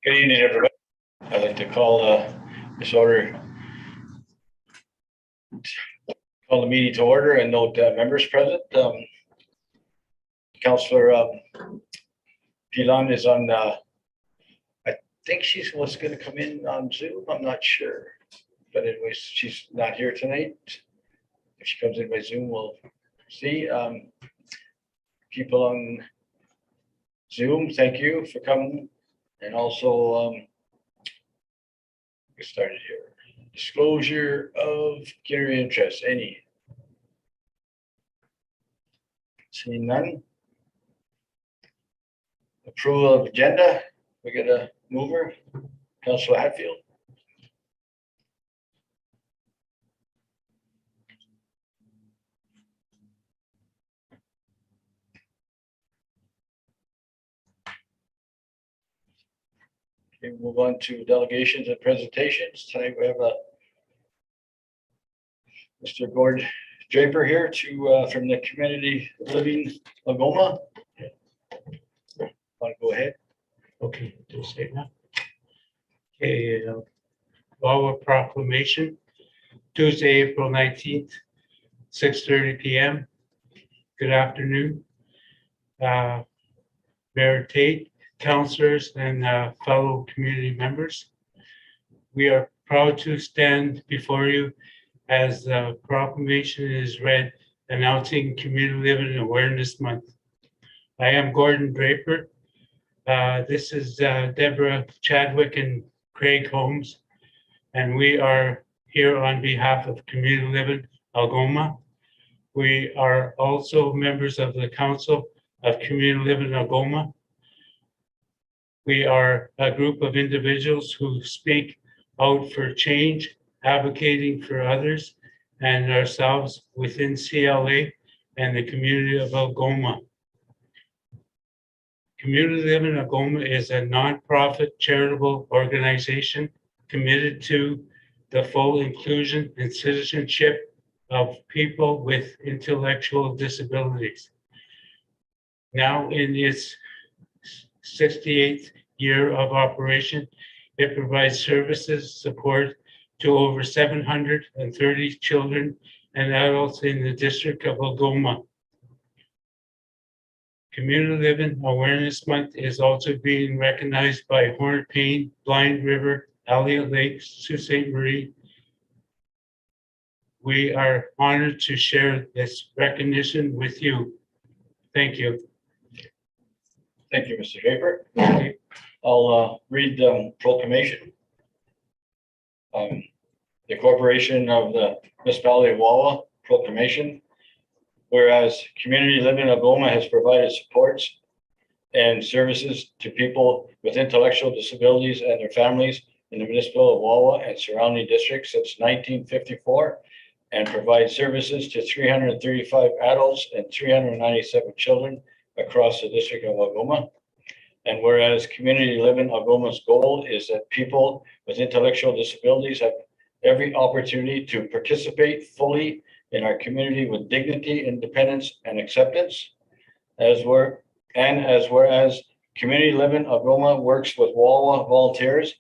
Good evening, everybody. I'd like to call this order, call the meeting to order and note members present. Councillor Pilon is on, I think she was going to come in on Zoom. I'm not sure. But anyways, she's not here tonight. If she comes in by Zoom, we'll see. People on Zoom, thank you for coming. And also, get started here. Disclosure of pecuniary interest, any? Seeing none. Approval of agenda, we get a mover. Councillor Hatfield. Okay, move on to delegations and presentations. Tonight we have Mr. Gord Draper here to from the Community Living Algoma. Want to go ahead? Okay, do say now. Okay, Wawa proclamation, Tuesday, April 19th, 6:30 p.m. Good afternoon. Mayor Tate, councillors, and fellow community members. We are proud to stand before you as the proclamation is read announcing Community Living Awareness Month. I am Gordon Draper. This is Deborah Chadwick and Craig Holmes, and we are here on behalf of Community Living Algoma. We are also members of the Council of Community Living Algoma. We are a group of individuals who speak out for change, advocating for others and ourselves within CLA and the community of Algoma. Community Living Algoma is a nonprofit charitable organization committed to the full inclusion and citizenship of people with intellectual disabilities. Now in its 68th year of operation, it provides services, support to over 730 children and adults in the district of Algoma. Community Living Awareness Month is also being recognized by Horn Plain, Blind River, Elliott Lake, Sault Ste. Marie. We are honored to share this recognition with you. Thank you. Thank you, Mr. Draper. I'll read the proclamation. The Corporation of the Municipality of Wawa proclamation. Whereas Community Living Algoma has provided supports and services to people with intellectual disabilities and their families in the municipality of Wawa and surrounding districts since 1954, and provides services to 335 adults and 397 children across the district of Algoma. And whereas Community Living Algoma's goal is that people with intellectual disabilities have every opportunity to participate fully in our community with dignity, independence, and acceptance. Whereas Community Living Algoma works with Wawa volunteers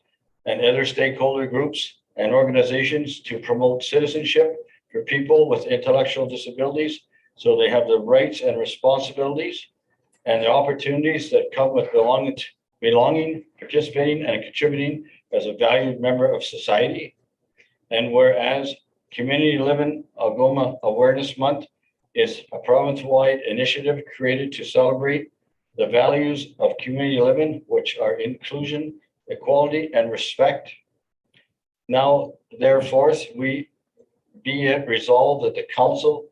and other stakeholder groups and organizations to promote citizenship for people with intellectual disabilities, so they have the rights and responsibilities and the opportunities that come with belonging, participating, and contributing as a valued member of society. And whereas Community Living Algoma Awareness Month is a province-wide initiative created to celebrate the values of community living, which are inclusion, equality, and respect. Now, therefore, be it resolved that the Council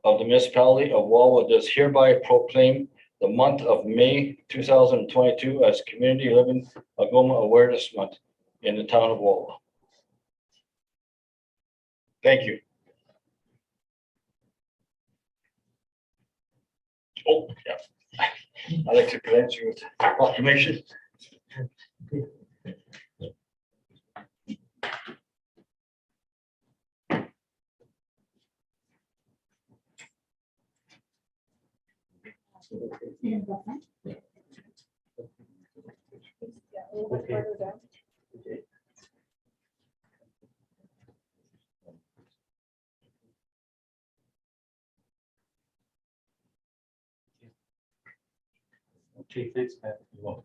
of the Municipality of Wawa does hereby proclaim the month of May 2022 as Community Living Algoma Awareness Month in the town of Wawa. Thank you. Oh, yeah. I'd like to present you with the proclamation. a little bit Okay. further down. Okay. Okay, thanks, Pat. You're welcome.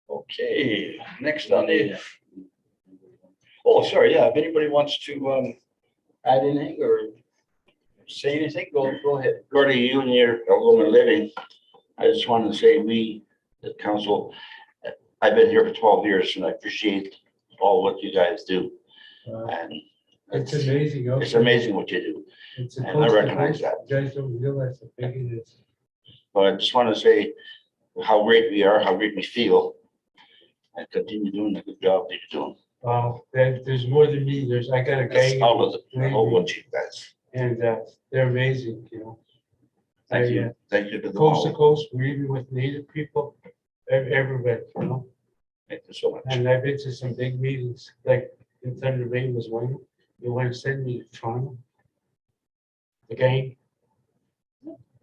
Okay, next on the, oh, sorry, yeah, if anybody wants to add anything or say anything, go ahead. Gordon, you and your woman living, I just wanted to say, we, the council, I've been here for 12 years and I appreciate all what you guys do. And It's amazing. it's amazing what you do. It's and I recognize that. You guys don't realize how big it is. But I just want to say how great we are, how great we feel, and continue doing the good job that you're doing. There's more than me. I got a That's gang. all of it, a whole bunch of you guys. And they're amazing, you know. Thank you. Thank you to the Coast to all. coast, we're even with native people, everywhere, you know. Thank you so much. And I've been to some big meetings, like in Thunder Bay was one. They want to send me to Toronto. The gang.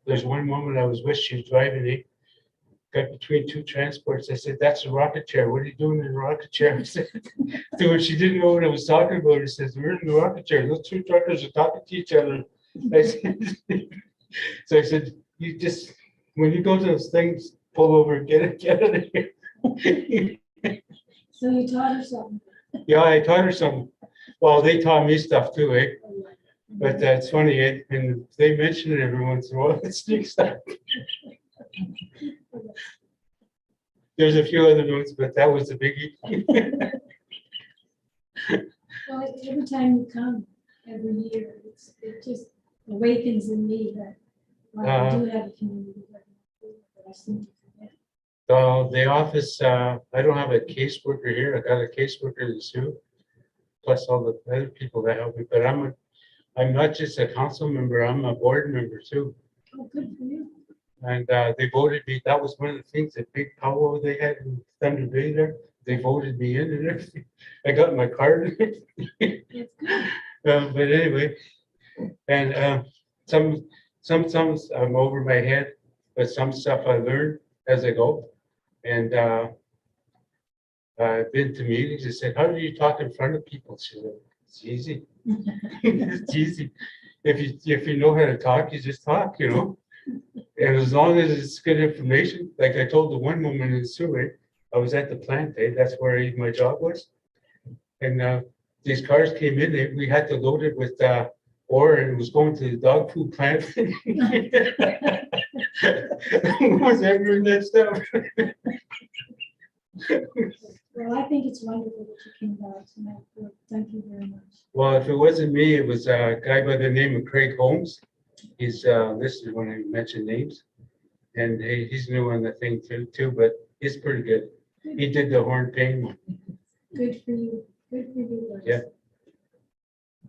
There's one woman I was with, she was driving it. Got between two transports. I said, "That's a rocket chair. What are you doing in a rocket chair?" I said, to her, she didn't know what I was talking about. She says, "We're in the rocket chair. Those two truckers are talking to each other." I said, so I said, "You just, when you go to those things, pull over, get out of here." So you taught her something. Yeah, I taught her some. Well, they taught me stuff too, eh? But that's funny, eh? And they mention it every once in a while. It sneaks up. There's a few other notes, but that was the biggie. Well, every time you come, every year, it just awakens in me that I do have a community. That I seem to forget. The office, I don't have a caseworker here. I got a caseworker in Sioux, plus all the other people that help me. But I'm not just a council member. I'm a board member too. Oh, good for you. And they voted me. That was one of the things, that big powwow they had in Thunder Bay there. They voted me in and everything. I got my card. That's good. But anyway, and sometimes I'm over my head, but some stuff I learn as I go. And I've been to meetings and said, "How do you talk in front of people?" She said, "It's easy." It's easy. If you know how to talk, you just talk, you know. And as long as it's good information, like I told the one woman in Surrey, I was at the plant, that's where my job was. And these cars came in, we had to load it with ore, and it was going to the dog food plant. Was ever in that stuff? Well, I think it's wonderful that you came by tonight. Thank you very much. Well, if it wasn't me, it was a guy by the name of Craig Holmes. He's listed when I mentioned names. And he's new on the thing too, but he's pretty good. He did the horn pain one. Good for you. Good for you. Liz. Yeah.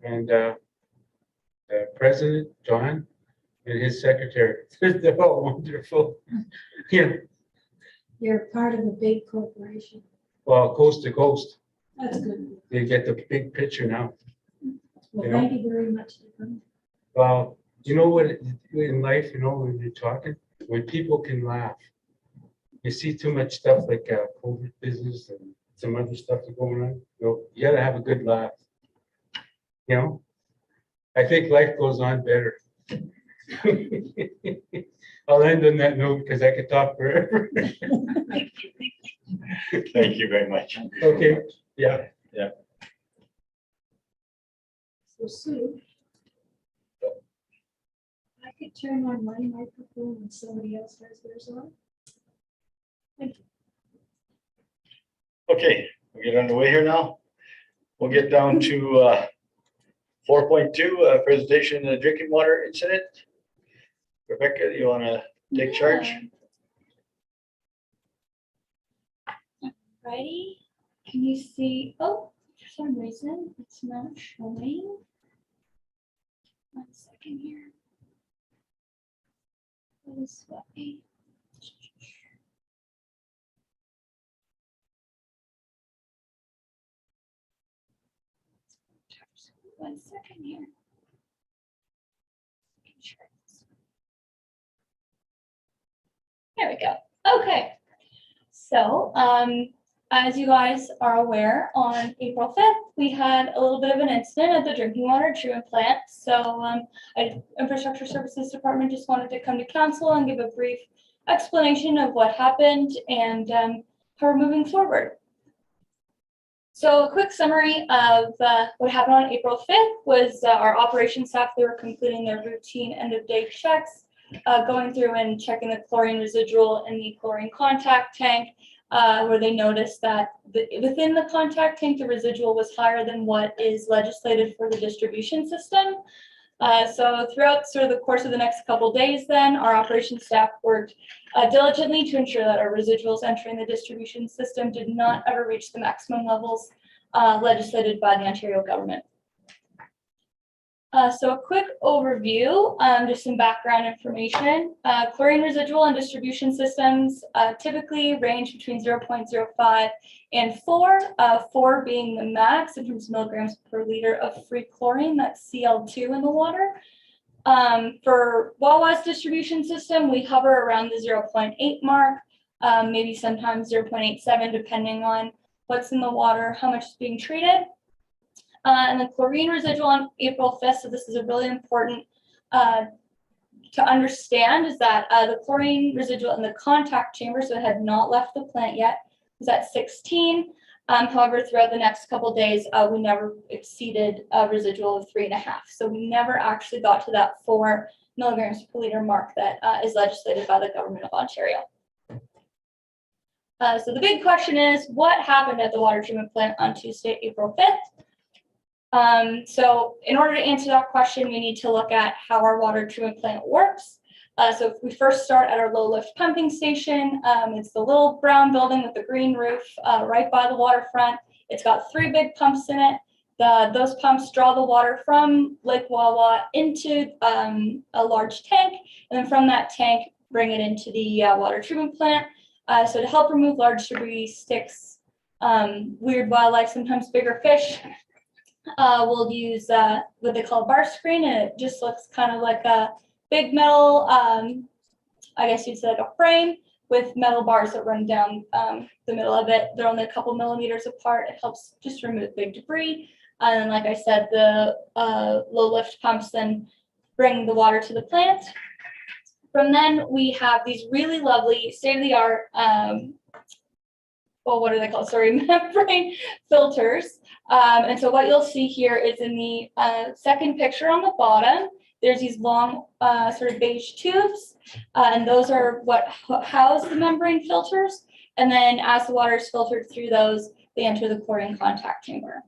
And the president, John, and his secretary, they're all wonderful. Yeah, You're part of a big corporation. well, coast to coast, That's good. they get the big picture now. Well, You know? thank you very much. Well, you know what, in life, you know, when you're talking, when people can laugh, you see too much stuff like COVID business and some other stuff that's going on, you gotta have a good laugh. You know, I think life goes on better. I'll end on that note because I could talk forever. Thank you very much. Okay, yeah. So Sue, I could turn on my microphone and somebody else has theirs on. Okay, we'll get underway here now. We'll get down to 4.2, presentation of the drinking water incident. Rebecca, you want to take charge? Righty, can you see? Oh, for some reason it's not showing. 1 second here. This way. 1 second here. There we go. Okay. So, as you guys are aware, on April 5th, we had a little bit of an incident at the drinking water treatment plant. So, Infrastructure Services Department just wanted to come to council and give a brief explanation of what happened and how we're moving forward. So a quick summary of what happened on April 5th was our operations staff, they were completing their routine end of day checks, going through and checking the chlorine residual in the chlorine contact tank, where they noticed that within the contact tank, the residual was higher than what is legislated for the distribution system. So throughout sort of the course of the next couple days then, our operations staff worked diligently to ensure that our residuals entering the distribution system did not ever reach the maximum levels legislated by the Ontario government. So a quick overview, just some background information. Chlorine residual and distribution systems typically range between 0.05 and 4, 4 being the max in terms of milligrams per liter of free chlorine, that's Cl2 in the water. For Wawa's distribution system, we hover around the 0.8 mark, maybe sometimes 0.87, depending on what's in the water, how much is being treated. And the chlorine residual on April 5th, so this is a really important to understand, is that the chlorine residual in the contact chamber, so it had not left the plant yet, was at 16. However, throughout the next couple of days, we never exceeded a residual of 3.5. So we never actually got to that 4 milligrams per liter mark that is legislated by the government of Ontario. So the big question is, what happened at the water treatment plant on Tuesday, April 5th? So in order to answer that question, we need to look at how our water treatment plant works. So if we first start at our low lift pumping station, it's the little brown building with the green roof right by the waterfront. It's got 3 big pumps in it. Those pumps draw the water from Lake Wawa into a large tank, and then from that tank, bring it into the water treatment plant. So to help remove large debris, sticks, weird wildlife, sometimes bigger fish, we'll use what they call a bar screen, and it just looks kind of like a big metal, I guess you'd say like a frame with metal bars that run down the middle of it. They're only a couple millimeters apart. It helps just remove big debris. And then, like I said, the low lift pumps then bring the water to the plant. From then, we have these really lovely state-of-the-art, well, what are they called? Sorry, membrane filters. And so what you'll see here is in the second picture on the bottom, there's these long sort of beige tubes, and those are what house the membrane filters. And then as the water is filtered through those, they enter the chlorine contact chamber.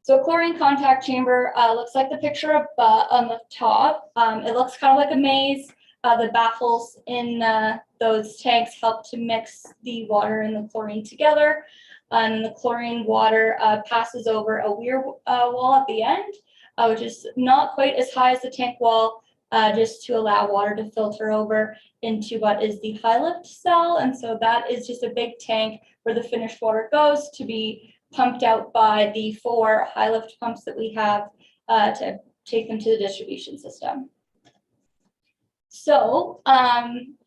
So a chlorine contact chamber looks like the picture up on the top. It looks kind of like a maze. The baffles in those tanks help to mix the water and the chlorine together. And the chlorine water passes over a weir wall at the end, which is not quite as high as the tank wall, just to allow water to filter over into what is the high lift cell. And so that is just a big tank where the finished water goes to be pumped out by the 4 high lift pumps that we have to take them to the distribution system. So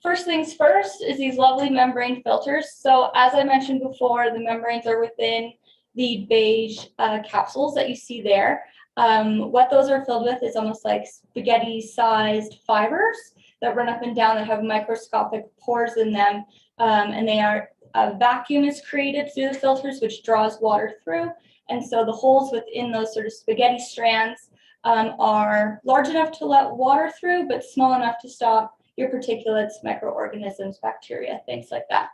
first things first is these lovely membrane filters. So as I mentioned before, the membranes are within the beige capsules that you see there. What those are filled with is almost like spaghetti-sized fibers that run up and down that have microscopic pores in them, and they are a vacuum is created through the filters, which draws water through. And so the holes within those sort of spaghetti strands are large enough to let water through, but small enough to stop your particulates, microorganisms, bacteria, things like that.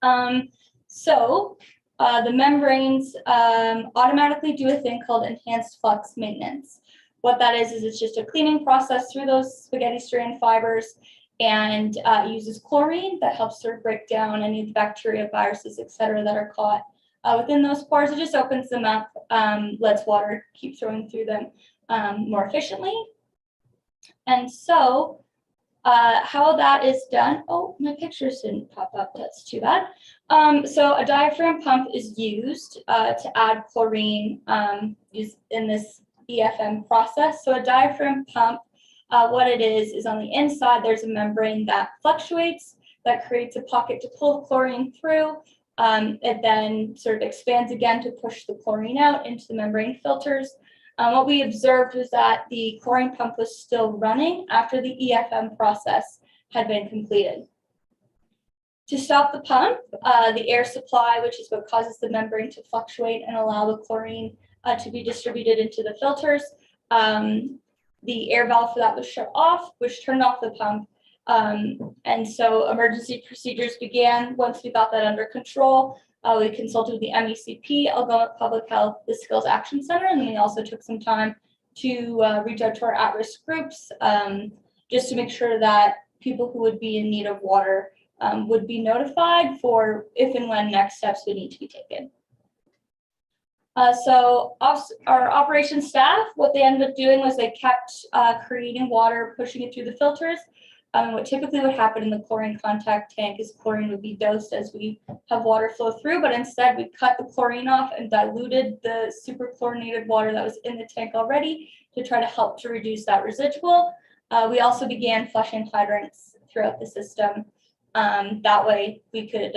The membranes automatically do a thing called enhanced flux maintenance. What that is it's just a cleaning process through those spaghetti strand fibers, and uses chlorine that helps sort of break down any of the bacteria, viruses, et cetera, that are caught within those pores. It just opens them up, lets water keep flowing through them more efficiently. And so How that is done, oh, my pictures didn't pop up, that's too bad. So a diaphragm pump is used to add chlorine used in this EFM process. So a diaphragm pump, what it is on the inside, there's a membrane that fluctuates, that creates a pocket to pull chlorine through. It then sort of expands again to push the chlorine out into the membrane filters. What we observed was that the chlorine pump was still running after the EFM process had been completed. To stop the pump, the air supply, which is what causes the membrane to fluctuate and allow the chlorine to be distributed into the filters, the air valve for that was shut off, which turned off the pump. And so emergency procedures began. Once we got that under control, we consulted with the MECP, Algoma Public Health, the Skills Action Center, and then we also took some time to reach out to our at-risk groups just to make sure that people who would be in need of water would be notified for if and when next steps would need to be taken. So our operations staff, what they ended up doing was they kept creating water, pushing it through the filters. What typically would happen in the chlorine contact tank is chlorine would be dosed as we have water flow through, but instead we cut the chlorine off and diluted the superchlorinated water that was in the tank already to try to help to reduce that residual. We also began flushing hydrants throughout the system. That way we could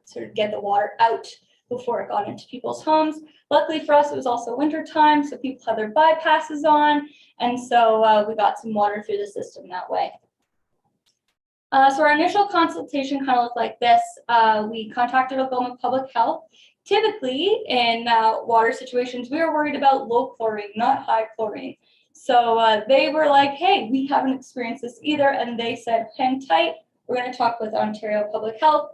sort of get the water out before it got into people's homes. Luckily for us, it was also winter time, so people had their bypasses on, and so we got some water through the system that way. So our initial consultation kind of looked like this. We contacted Algoma Public Health. Typically in water situations, we were worried about low chlorine, not high chlorine. So they were like, hey, we haven't experienced this either. And they said, hang tight, we're going to talk with Ontario Public Health.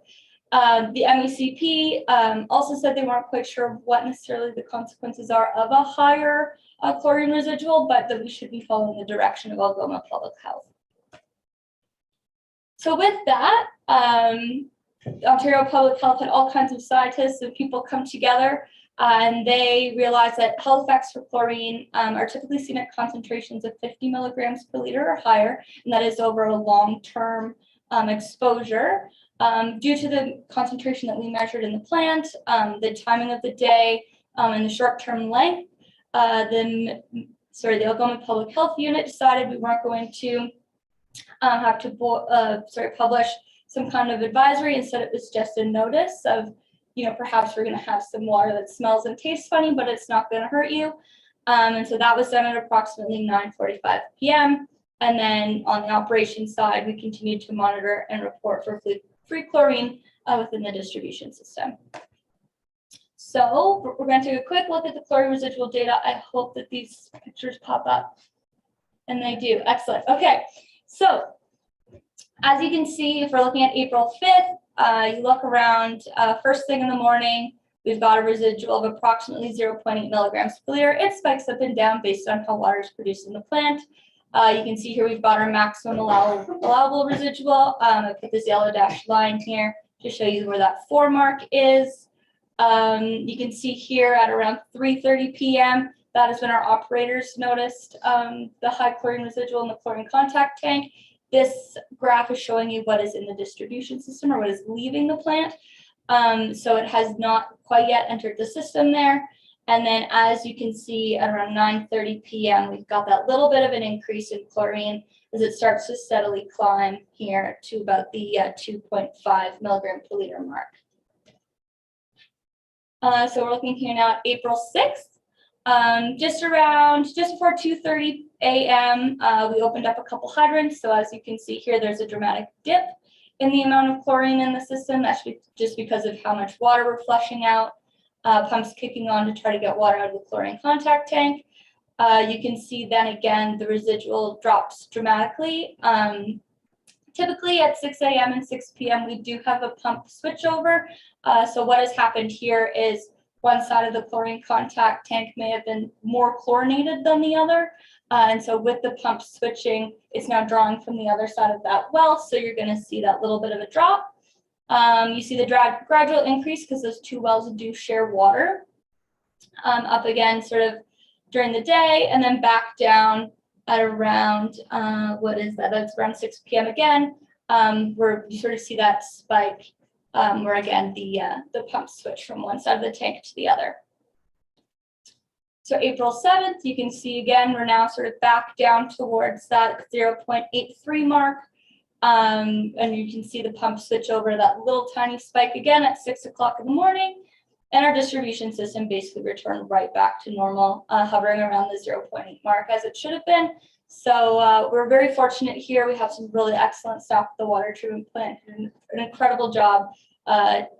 The MECP also said they weren't quite sure what necessarily the consequences are of a higher chlorine residual, but that we should be following the direction of Algoma Public Health. So with that, Ontario Public Health had all kinds of scientists and people come together and they realized that health effects for chlorine are typically seen at concentrations of 50 milligrams per liter or higher, and that is over a long-term exposure. Due to the concentration that we measured in the plant, the timing of the day, and the short-term length, the Algoma Public Health Unit decided we weren't going to have to publish some kind of advisory. Instead, it was just a notice of, perhaps we're going to have some water that smells and tastes funny, but it's not going to hurt you. And so that was done at approximately 9:45 p.m. And then on the operations side, we continued to monitor and report for free chlorine within the distribution system. So we're going to take a quick look at the chlorine residual data. I hope that these pictures pop up. And they do. Excellent. Okay. So as you can see, if we're looking at April 5th, you look around first thing in the morning, we've got a residual of approximately 0.8 milligrams per liter. It spikes up and down based on how water is produced in the plant. You can see here we've got our maximum allowable residual. I put this yellow dashed line here to show you where that 4 mark is. You can see here at around 3:30 p.m., that is when our operators noticed the high chlorine residual in the chlorine contact tank. This graph is showing you what is in the distribution system or what is leaving the plant. So it has not quite yet entered the system there. And then as you can see at around 9:30 p.m., we've got that little bit of an increase in chlorine as it starts to steadily climb here to about the 2.5 milligram per liter mark. So we're looking here now at April 6th. Just before 2:30 a.m., we opened up a couple hydrants. So as you can see here, there's a dramatic dip in the amount of chlorine in the system. That's just because of how much water we're flushing out. Pumps kicking on to try to get water out of the chlorine contact tank. You can see then again, the residual drops dramatically. Typically at 6 a.m. and 6 p.m., we do have a pump switchover. So what has happened here is one side of the chlorine contact tank may have been more chlorinated than the other. And so with the pump switching, it's now drawing from the other side of that well. So you're going to see that little bit of a drop. You see the gradual increase because those two wells do share water. Up again sort of during the day and then back down at around, what is that? That's around 6 p.m. again, where you sort of see that spike, where again, the pump switch from one side of the tank to the other. So April 7th, you can see again, we're now sort of back down towards that 0.83 mark. And you can see the pump switch over that little tiny spike again at 6 o'clock in the morning. And our distribution system basically returned right back to normal, hovering around the 0.8 mark as it should have been. So we're very fortunate here. We have some really excellent staff at the water treatment plant, and an incredible job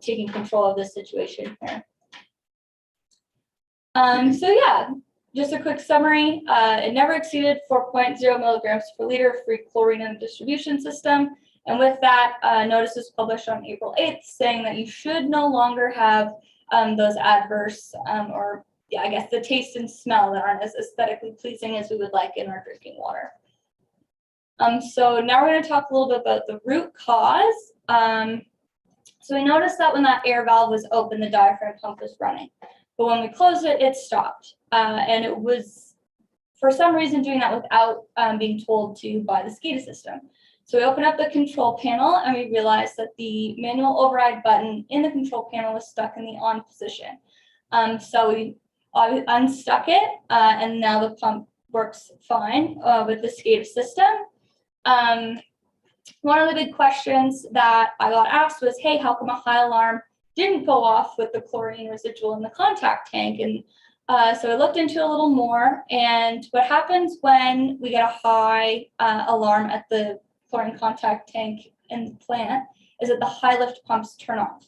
taking control of this situation here. So yeah, just a quick summary. It never exceeded 4.0 milligrams per liter of free chlorine in the distribution system. And with that, notice was published on April 8th saying that you should no longer have those adverse or I guess the taste and smell that aren't as aesthetically pleasing as we would like in our drinking water. So now we're going to talk a little bit about the root cause. So we noticed that when that air valve was open, the diaphragm pump was running. But when we closed it, it stopped. And it was, for some reason, doing that without being told to by the SCADA system. So we opened up the control panel and we realized that the manual override button in the control panel was stuck in the on position. So we unstuck it and now the pump works fine with the SCADA system. One of the big questions that I got asked was, hey, how come a high alarm didn't go off with the chlorine residual in the contact tank? And so I looked into it a little more, and what happens when we get a high alarm at the chlorine contact tank in the plant is that the high lift pumps turn off.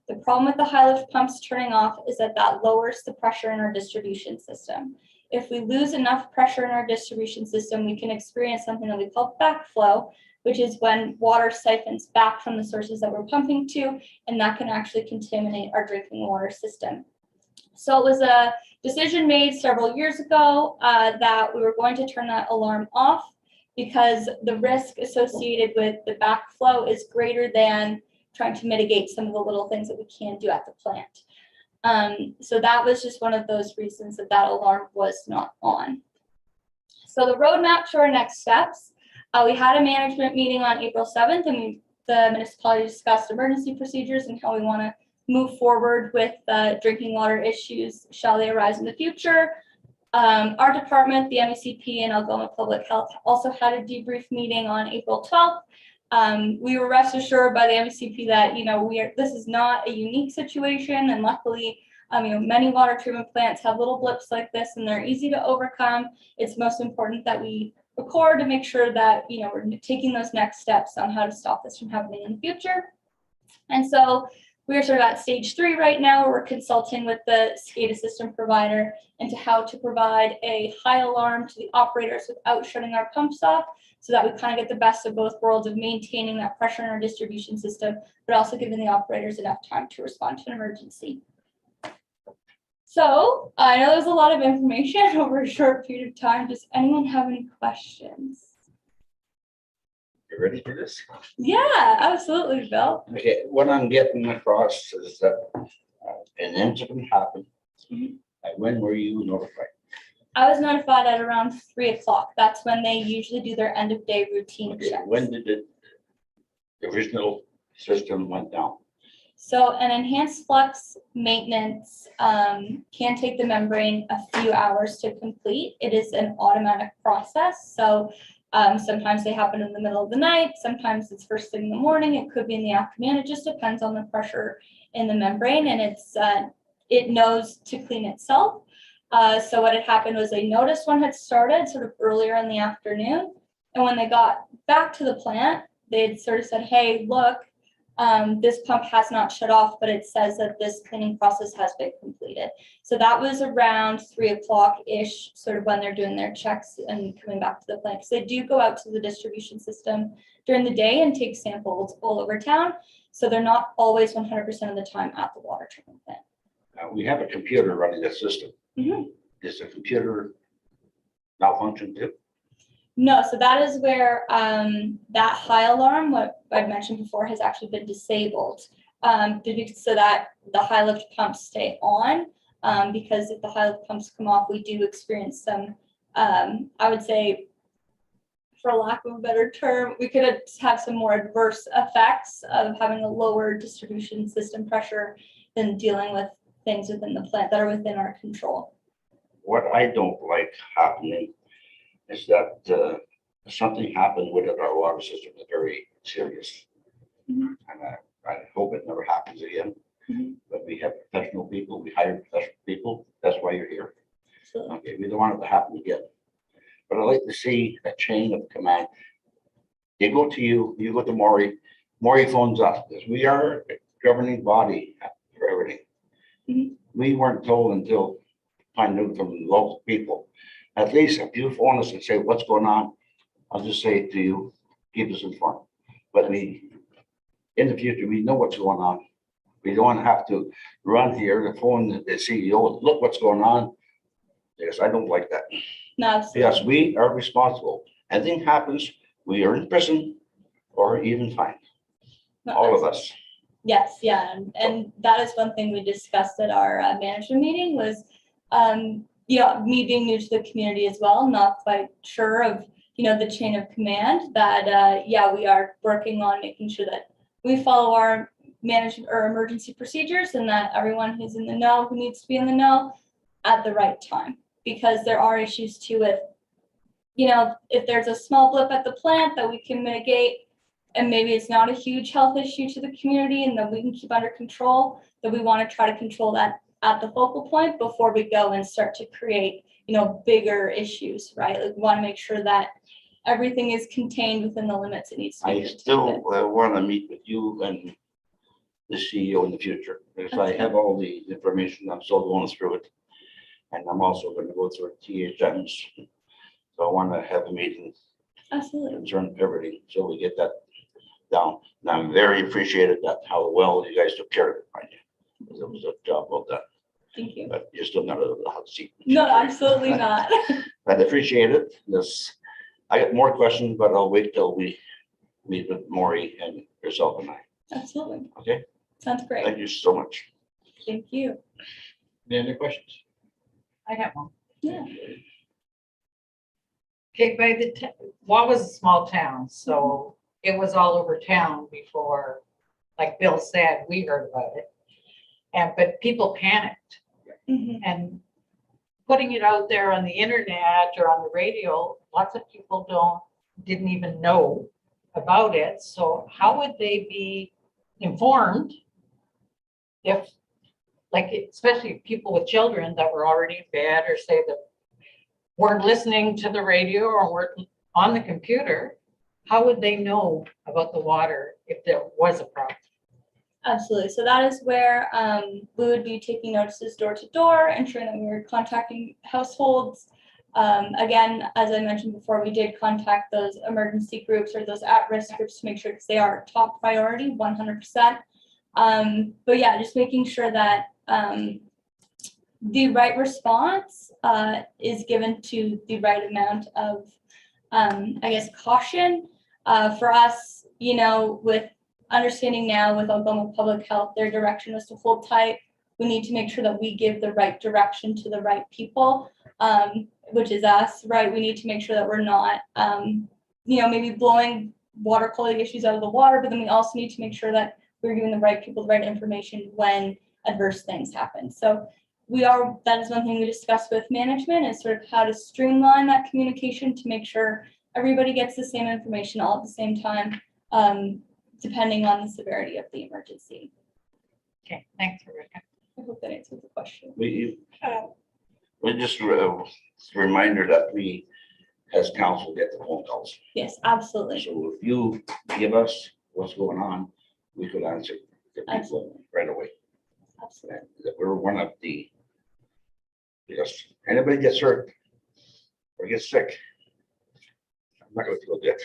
The problem with the high lift pumps turning off is that that lowers the pressure in our distribution system. If we lose enough pressure in our distribution system, we can experience something that we call backflow, which is when water siphons back from the sources that we're pumping to, and that can actually contaminate our drinking water system. So it was a decision made several years ago that we were going to turn that alarm off because the risk associated with the backflow is greater than trying to mitigate some of the little things that we can do at the plant. So that was just one of those reasons that that alarm was not on. So the roadmap to our next steps. We had a management meeting on April 7th, and the municipality discussed emergency procedures and how we want to move forward with drinking water issues shall they arise in the future. Our department, the MECP and Algoma Public Health, also had a debrief meeting on April 12th. We were rest assured by the MECP that this is not a unique situation, and luckily, many water treatment plants have little blips like this, and they're easy to overcome. It's most important that we record to make sure that we're taking those next steps on how to stop this from happening in the future. And so we are sort of at stage 3 right now, where we're consulting with the SCADA system provider into how to provide a high alarm to the operators without shutting our pumps off, so that we kind of get the best of both worlds of maintaining that pressure in our distribution system, but also giving the operators enough time to respond to an emergency. So I know there's a lot of information over a short period of time. Does anyone have any questions? You ready for this? Yeah, absolutely, Bill. Okay, what I'm getting across is that an incident happened. Mhm. And when were you notified? I was notified at around 3 o'clock. That's when they usually do their end of day routine Okay, checks. when did the original system went down? So an enhanced flux maintenance can take the membrane a few hours to complete. It is an automatic process. So sometimes they happen in the middle of the night. Sometimes it's first thing in the morning. It could be in the afternoon. It just depends on the pressure in the membrane, and it knows to clean itself. So what had happened was they noticed one had started sort of earlier in the afternoon. And when they got back to the plant, they had sort of said, hey, look, this pump has not shut off, but it says that this cleaning process has been completed. So that was around 3 o'clock-ish, sort of when they're doing their checks and coming back to the plant. Because they do go out to the distribution system during the day and take samples all over town. So they're not always 100% of the time at the water treatment plant. We have a computer running the system. Mm-hmm. Does the computer malfunction too? No, so that is where that high alarm, what I'd mentioned before, has actually been disabled so that the high lift pumps stay on. Because if the high lift pumps come off, we do experience some, I would say, for lack of a better term, we could have some more adverse effects of having a lower distribution system pressure than dealing with things within the plant that are within our control. What I don't like happening is that something happened with our water system is very serious. Mhm. And I hope it never happens again. Mhm. But we have professional people, we hire professional people, that's why you're here. So, Okay, we don't want it to happen again. But I'd like to see a chain of command. They go to you, you go to Maury phones us, because we are a governing body for everything. Mhm. We weren't told until find out from local people. At least if you phone us and say, what's going on, I'll just say it to you, keep us informed. But in the future, we know what's going on. We don't have to run here to phone the CEO, look what's going on. Yes, I don't like that. no, absolutely. Yes, we are responsible. Anything happens, we are in prison or even fined, No, all of us. Yes, yeah, and that is one thing we discussed at our management meeting was, me being new to the community as well, not quite sure of, the chain of command that, we are working on making sure that we follow our management or emergency procedures and that everyone who's in the know, who needs to be in the know at the right time. Because there are issues too with, if there's a small blip at the plant that we can mitigate, and maybe it's not a huge health issue to the community and that we can keep under control, that we want to try to control that at the focal point before we go and start to create, bigger issues, right? Like we want to make sure that everything is contained within the limits it needs to be. I still want to meet with you and the CEO in the future, because I have all the information, I'm still going through it. And I'm also going to go through THMs. So I want to have a meeting Absolutely. concerning everything, so we get that down. And I'm very appreciated that how well you guys took care of it, right? It was a job well done, Thank you. but you're still not a hot seat. No, absolutely not. I appreciate it. I got more questions, but I'll wait till we meet with Maury and yourself and I. Absolutely. Okay, Sounds great. thank you so much. Thank you. Any other questions? I have one. Yeah. Okay, Waugh was a small town, so it was all over town before, like Bill said, we heard about it. But people panicked, Mhm. and putting it out there on the internet or on the radio, lots of people didn't even know about it. So how would they be informed if, like, especially people with children that were already in bed, or say that weren't listening to the radio or weren't on the computer, how would they know about the water if there was a problem? Absolutely. So that is where we would be taking notices door to door, ensuring that we were contacting households. Again, as I mentioned before, we did contact those emergency groups or those at-risk groups to make sure, because they are top priority, 100%. But yeah, just making sure that the right response is given to the right amount of, caution. For us, with understanding now with Algoma Public Health, their direction is to hold tight. We need to make sure that we give the right direction to the right people, which is us, right? We need to make sure that we're not, maybe blowing water quality issues out of the water, but then we also need to make sure that we're giving the right people the right information when adverse things happen. So that is one thing we discussed with management, is sort of how to streamline that communication to make sure everybody gets the same information all at the same time, depending on the severity of the emergency. Okay, thanks, Rebecca. I hope that answers the question. We just a reminder that we, as council, get the phone calls. Yes, absolutely. So if you give us what's going on, we could answer the people Absolutely. right away. Absolutely. That we're one of the, because anybody gets hurt or gets sick, I'm not gonna feel good.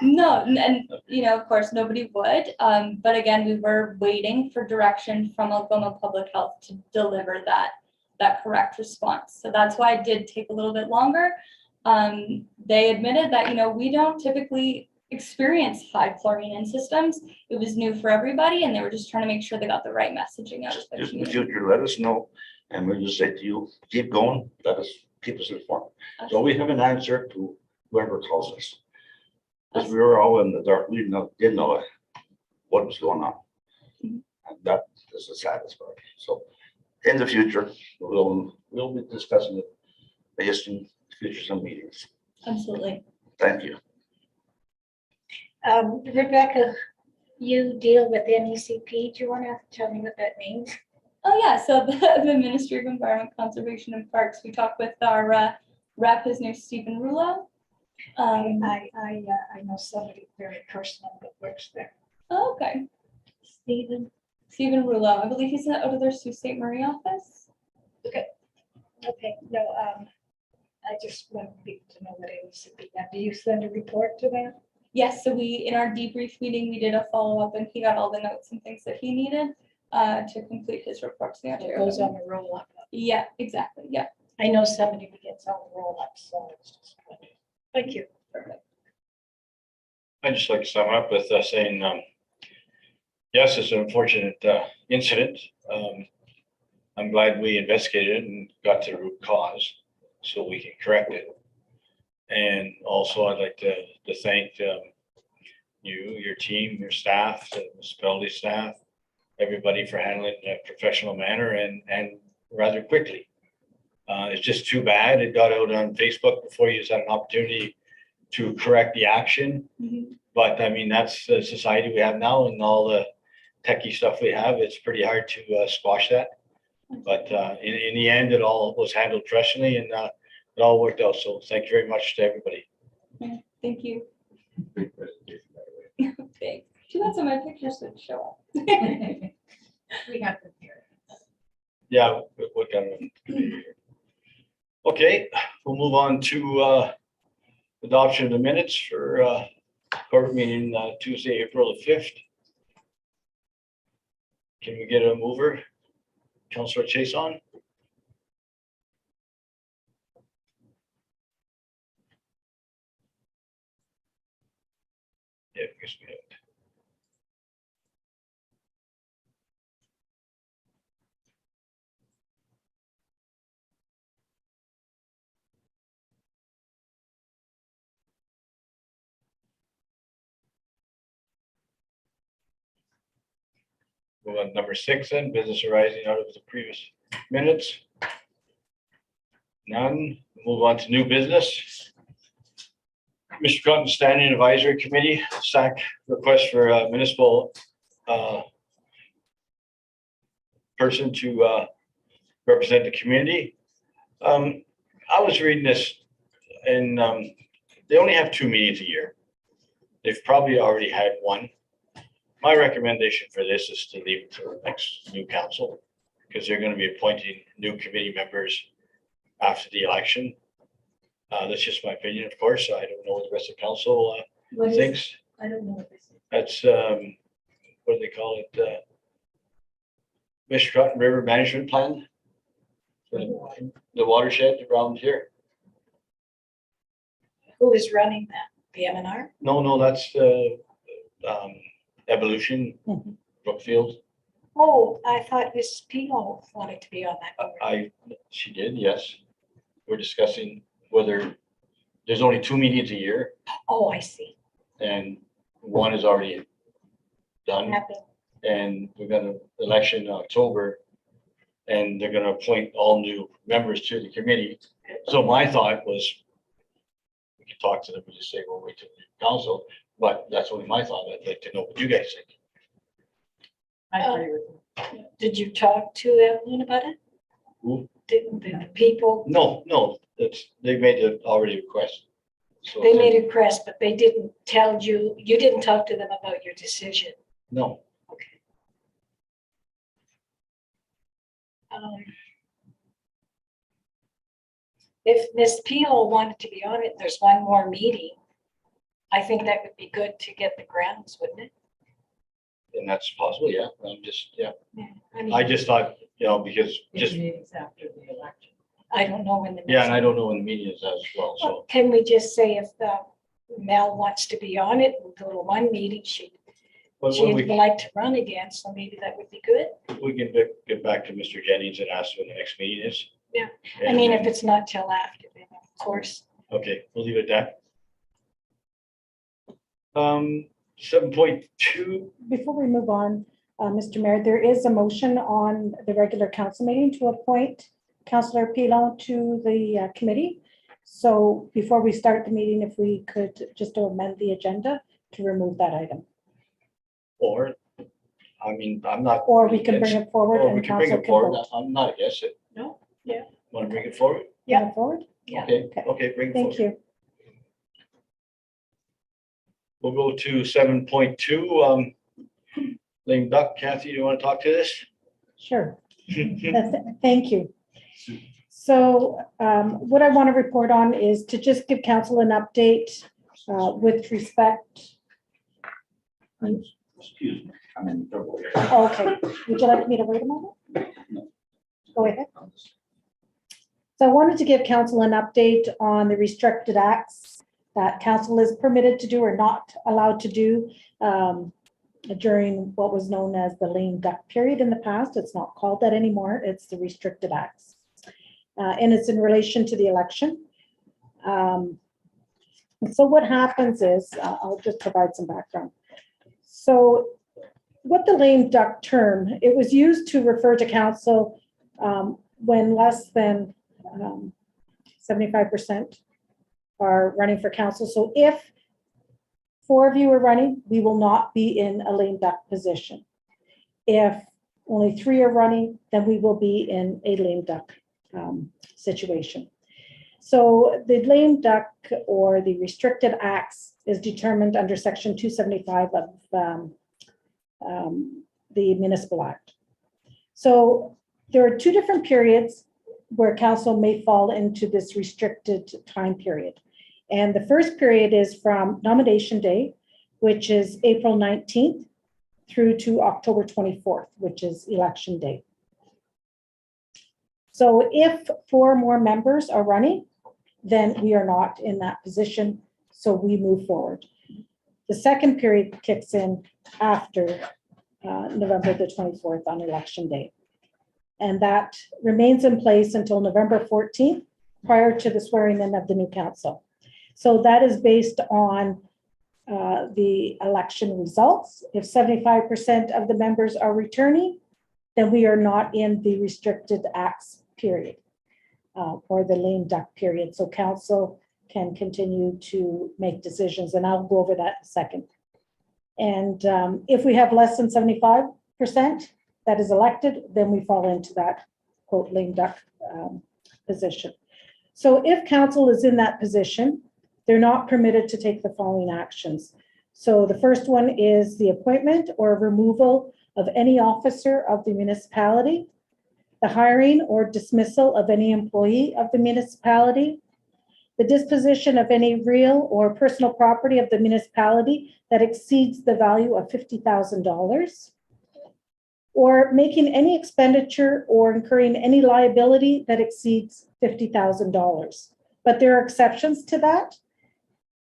No, and of course, nobody would. But again, we were waiting for direction from Algoma Public Health to deliver that correct response. So that's why it did take a little bit longer. They admitted that, we don't typically experience high chlorine in systems. It was new for everybody, and they were just trying to make sure they got the right messaging out of the Just in the community. future, let us know, and we'll just say to you, keep going, keep us informed. So we have an answer to whoever calls us. Because we were all in the dark, we didn't know what was going on. Mhm. And that is the saddest part. So in the future, we'll be discussing it, the history, futures and meetings. Absolutely. Thank you. Rebecca, you deal with NECP. Do you want to tell me what that means? Oh, yeah, so the Ministry of Environment, Conservation and Parks, we talked with our rep, his name's Stephen Rulo. I know somebody very personal that works there. Oh, okay, Stephen? Stephen Rulo, I believe he's out of their Sault Ste. Marie office. Okay, no, I just want people to know what NECP. Now, do you send a report to them? Yes, so we, in our debrief meeting, we did a follow-up and he got all the notes and things that he needed to complete his report to the It Ontario. goes on the roll-up. Yeah, exactly, yeah. I know somebody who gets on the roll-up, so it's just. Thank you. Perfect. I'd just like to sum up with saying, yes, it's an unfortunate incident. I'm glad we investigated it and got to the root cause so we can correct it. And also I'd like to thank you, your team, your staff, the municipality staff, everybody for handling it in a professional manner and rather quickly. It's just too bad it got out on Facebook before you had an opportunity to correct the action. Mhm. But I mean, that's the society we have now and all the techie stuff we have. It's pretty hard to squash that. But in the end, it all was handled professionally and it all worked out. So thank you very much to everybody. Yeah, thank you. Big presentation, by the way. Thanks. Too bad some of my pictures didn't show up. We have them here. Yeah, what kind of. Okay, we'll move on to adoption of the minutes for court meeting Tuesday, April the 5th. Can we get a mover? Councillor Chase on? Yeah, I guess we have. Move on number 6 then, business arising out of the previous minutes. None. Move on to new business. Mr. Cotton, Standing Advisory Committee, SAC request for a municipal person to represent the community. I was reading this and they only have 2 meetings a year. They've probably already had one. My recommendation for this is to leave it to the next new council because they're going to be appointing new committee members after the election. That's just my opinion, of course. I don't know what the rest of the council What is, thinks. I don't know what this is. That's, what do they call it? Mr. Cotton River Management Plan. The watershed around here. Who is running that? The MNR? No, that's Evolution, Brookfield. Oh, I thought Mrs. Pino wanted to be on that board. She did, yes. We're discussing whether there's only 2 meetings a year Oh, I see. and one is already done. Happened. And we've got an election in October and they're gonna appoint all new members to the committee. So my thought was, we could talk to them and just say, we'll wait till the council, but that's only my thought. I'd like to know what you guys think. I agree with you. Did you talk to Evelyn about it? Who? Didn't the people, No, they made it already request. So they made a request, but they didn't tell you, you didn't talk to them about your decision. No, If Ms. Pino wanted to be on it, there's one more meeting. I think that would be good to get the grounds, wouldn't it? and that's possible, yeah. Yeah. I mean, I just thought, because just, Meetings after the election. I don't know when the. yeah, and I don't know when the meeting is as well, so. Well, can we just say if Mel wants to be on it, we'll go to one meeting, she'd But when like to run again, so maybe that would be good. we can get back to Mr. Jennings and ask when the next meeting is. Yeah. I And mean, then- if it's not till after, then of course. Okay, we'll leave it at that. 7.2, Before we move on, Mr. Mayor, there is a motion on the regular council meeting to appoint Councillor Pilon to the committee. So before we start the meeting, if we could just amend the agenda to remove that item, or, I mean, I'm not. or we can bring it forward Or we and can bring council it can forward. vote. I'm not against it. No, yeah. Want to bring it forward? Bring it forward? Yeah. Okay, Okay. okay, bring it forward. Thank you. We'll go to 7.2. Lame duck, Kathy, do you want to talk to this? Sure. Thank you. So what I want to report on is to just give council an update with respect. Excuse me, I'm in trouble here. Okay, would you like me to wait a moment? Go ahead. So I wanted to give council an update on the restricted acts that council is permitted to do or not allowed to do during what was known as the lame duck period in the past. It's not called that anymore. It's the restricted acts. And it's in relation to the election. So what happens is, I'll just provide some background. So what the lame duck term, it was used to refer to council when less than 75% are running for council. So if 4 of you are running, we will not be in a lame duck position. If only 3 are running, then we will be in a lame duck situation. So the lame duck or the restricted acts is determined under section 275 of the Municipal Act. So there are 2 different periods where council may fall into this restricted time period. And the first period is from nomination day, which is April 19th through to October 24th, which is election day. So if 4 more members are running, then we are not in that position, so we move forward. The second period kicks in after November the 24th on election day. And that remains in place until November 14th, prior to the swearing in of the new council. So that is based on the election results. If 75% of the members are returning, then we are not in the restricted acts period or the lame duck period. So council can continue to make decisions, and I'll go over that in a second. And if we have less than 75% that is elected, then we fall into that quote lame duck position. So if council is in that position, they're not permitted to take the following actions. So the first one is the appointment or removal of any officer of the municipality, the hiring or dismissal of any employee of the municipality, the disposition of any real or personal property of the municipality that exceeds the value of $50,000, or making any expenditure or incurring any liability that exceeds $50,000. But there are exceptions to that.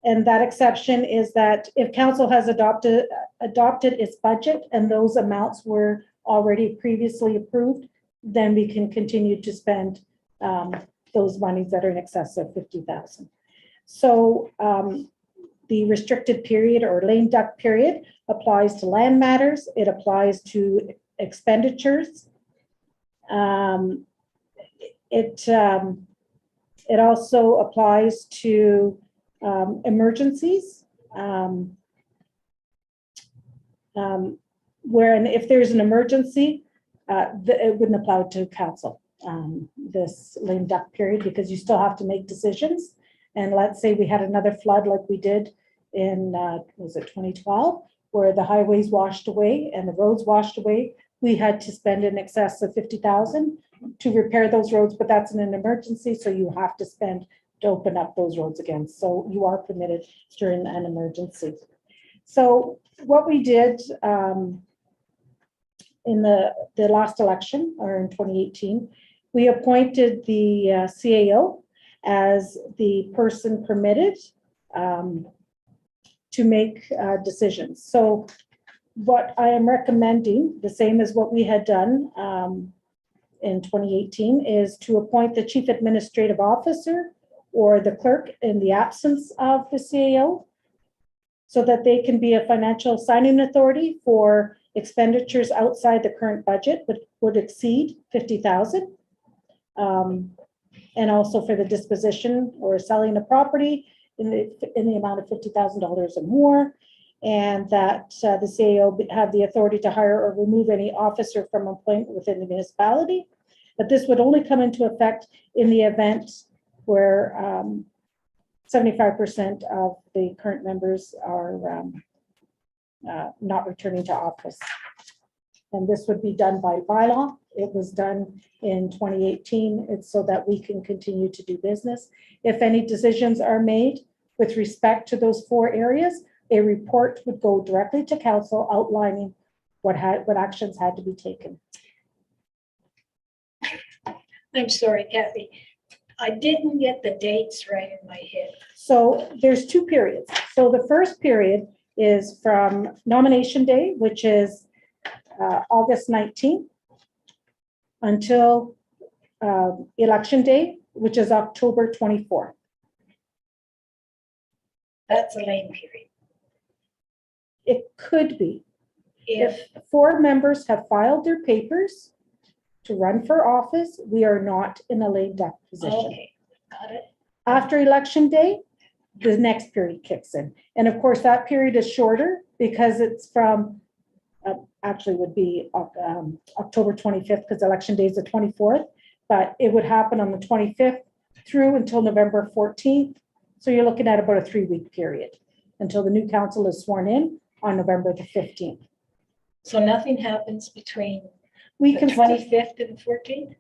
And that exception is that if council has adopted its budget and those amounts were already previously approved, then we can continue to spend those monies that are in excess of $50,000. So the restricted period or lame duck period applies to land matters. It applies to expenditures. It also applies to emergencies, where if there's an emergency, it wouldn't apply to council, this lame duck period, because you still have to make decisions. And let's say we had another flood like we did in, was it 2012, where the highways washed away and the roads washed away. We had to spend in excess of $50,000 to repair those roads, but that's in an emergency, so you have to spend to open up those roads again. So you are permitted during an emergency. So what we did in the last election, or in 2018, we appointed the CAO as the person permitted to make decisions. So what I am recommending, the same as what we had done in 2018, is to appoint the chief administrative officer or the clerk in the absence of the CAO. so that they can be a financial signing authority for expenditures outside the current budget, but would exceed 50,000. And also for the disposition or selling a property in the amount of $50,000 or more. And that the CAO have the authority to hire or remove any officer from employment within the municipality. But this would only come into effect in the event where 75% of the current members are not returning to office. And this would be done by bylaw. It was done in 2018. It's so that we can continue to do business. If any decisions are made with respect to those 4 areas, a report would go directly to council outlining what actions had to be taken. I'm sorry, Kathy. I didn't get the dates right in my head. So there's 2 periods. So the first period is from nomination day, which is August 19th, until election day, which is October 24th. That's a lame period. It could be. If, If 4 members have filed their papers to run for office, we are not in a lame duck position. okay, got it. After election day, the next period kicks in. And of course, that period is shorter because it's from, actually would be October 25th, because election day is the 24th, but it would happen on the 25th through until November 14th. So you're looking at about a 3-week period until the new council is sworn in on November the 15th. So nothing happens between We the can 25th and the 14th?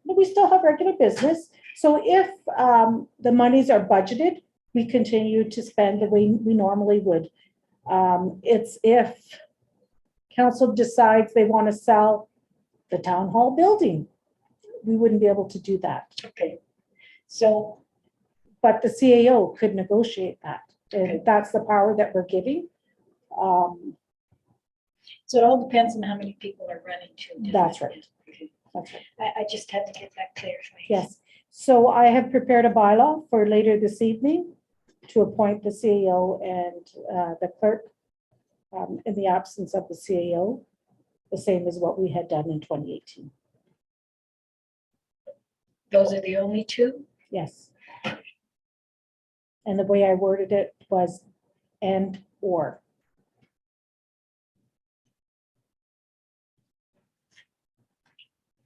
But we still have regular business. So if the monies are budgeted, we continue to spend the way we normally would. It's if council decides they want to sell the town hall building, we wouldn't be able to do that. Okay. So, But the CAO could negotiate that. Okay. And that's the power that we're giving. so it all depends on how many people are running to. That's right. Okay. That's right. I just had to get that clarified. Yes. So I have prepared a bylaw for later this evening to appoint the CAO and the clerk in the absence of the CAO, the same as what we had done in 2018. Those are the only 2? Yes. And the way I worded it was and or.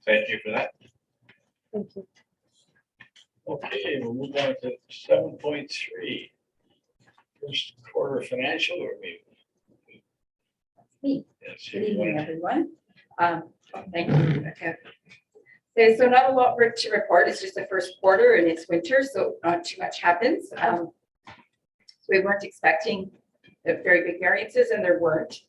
Thank you for that. Thank you. Okay, we'll move on to 7.3. First quarter financial review. Me. Yes, Good you evening, wanna- everyone. Thank you, Rebecca. Okay, so not a lot to report. It's just the first quarter and it's winter, so not too much happens. So we weren't expecting very big variances, and there weren't.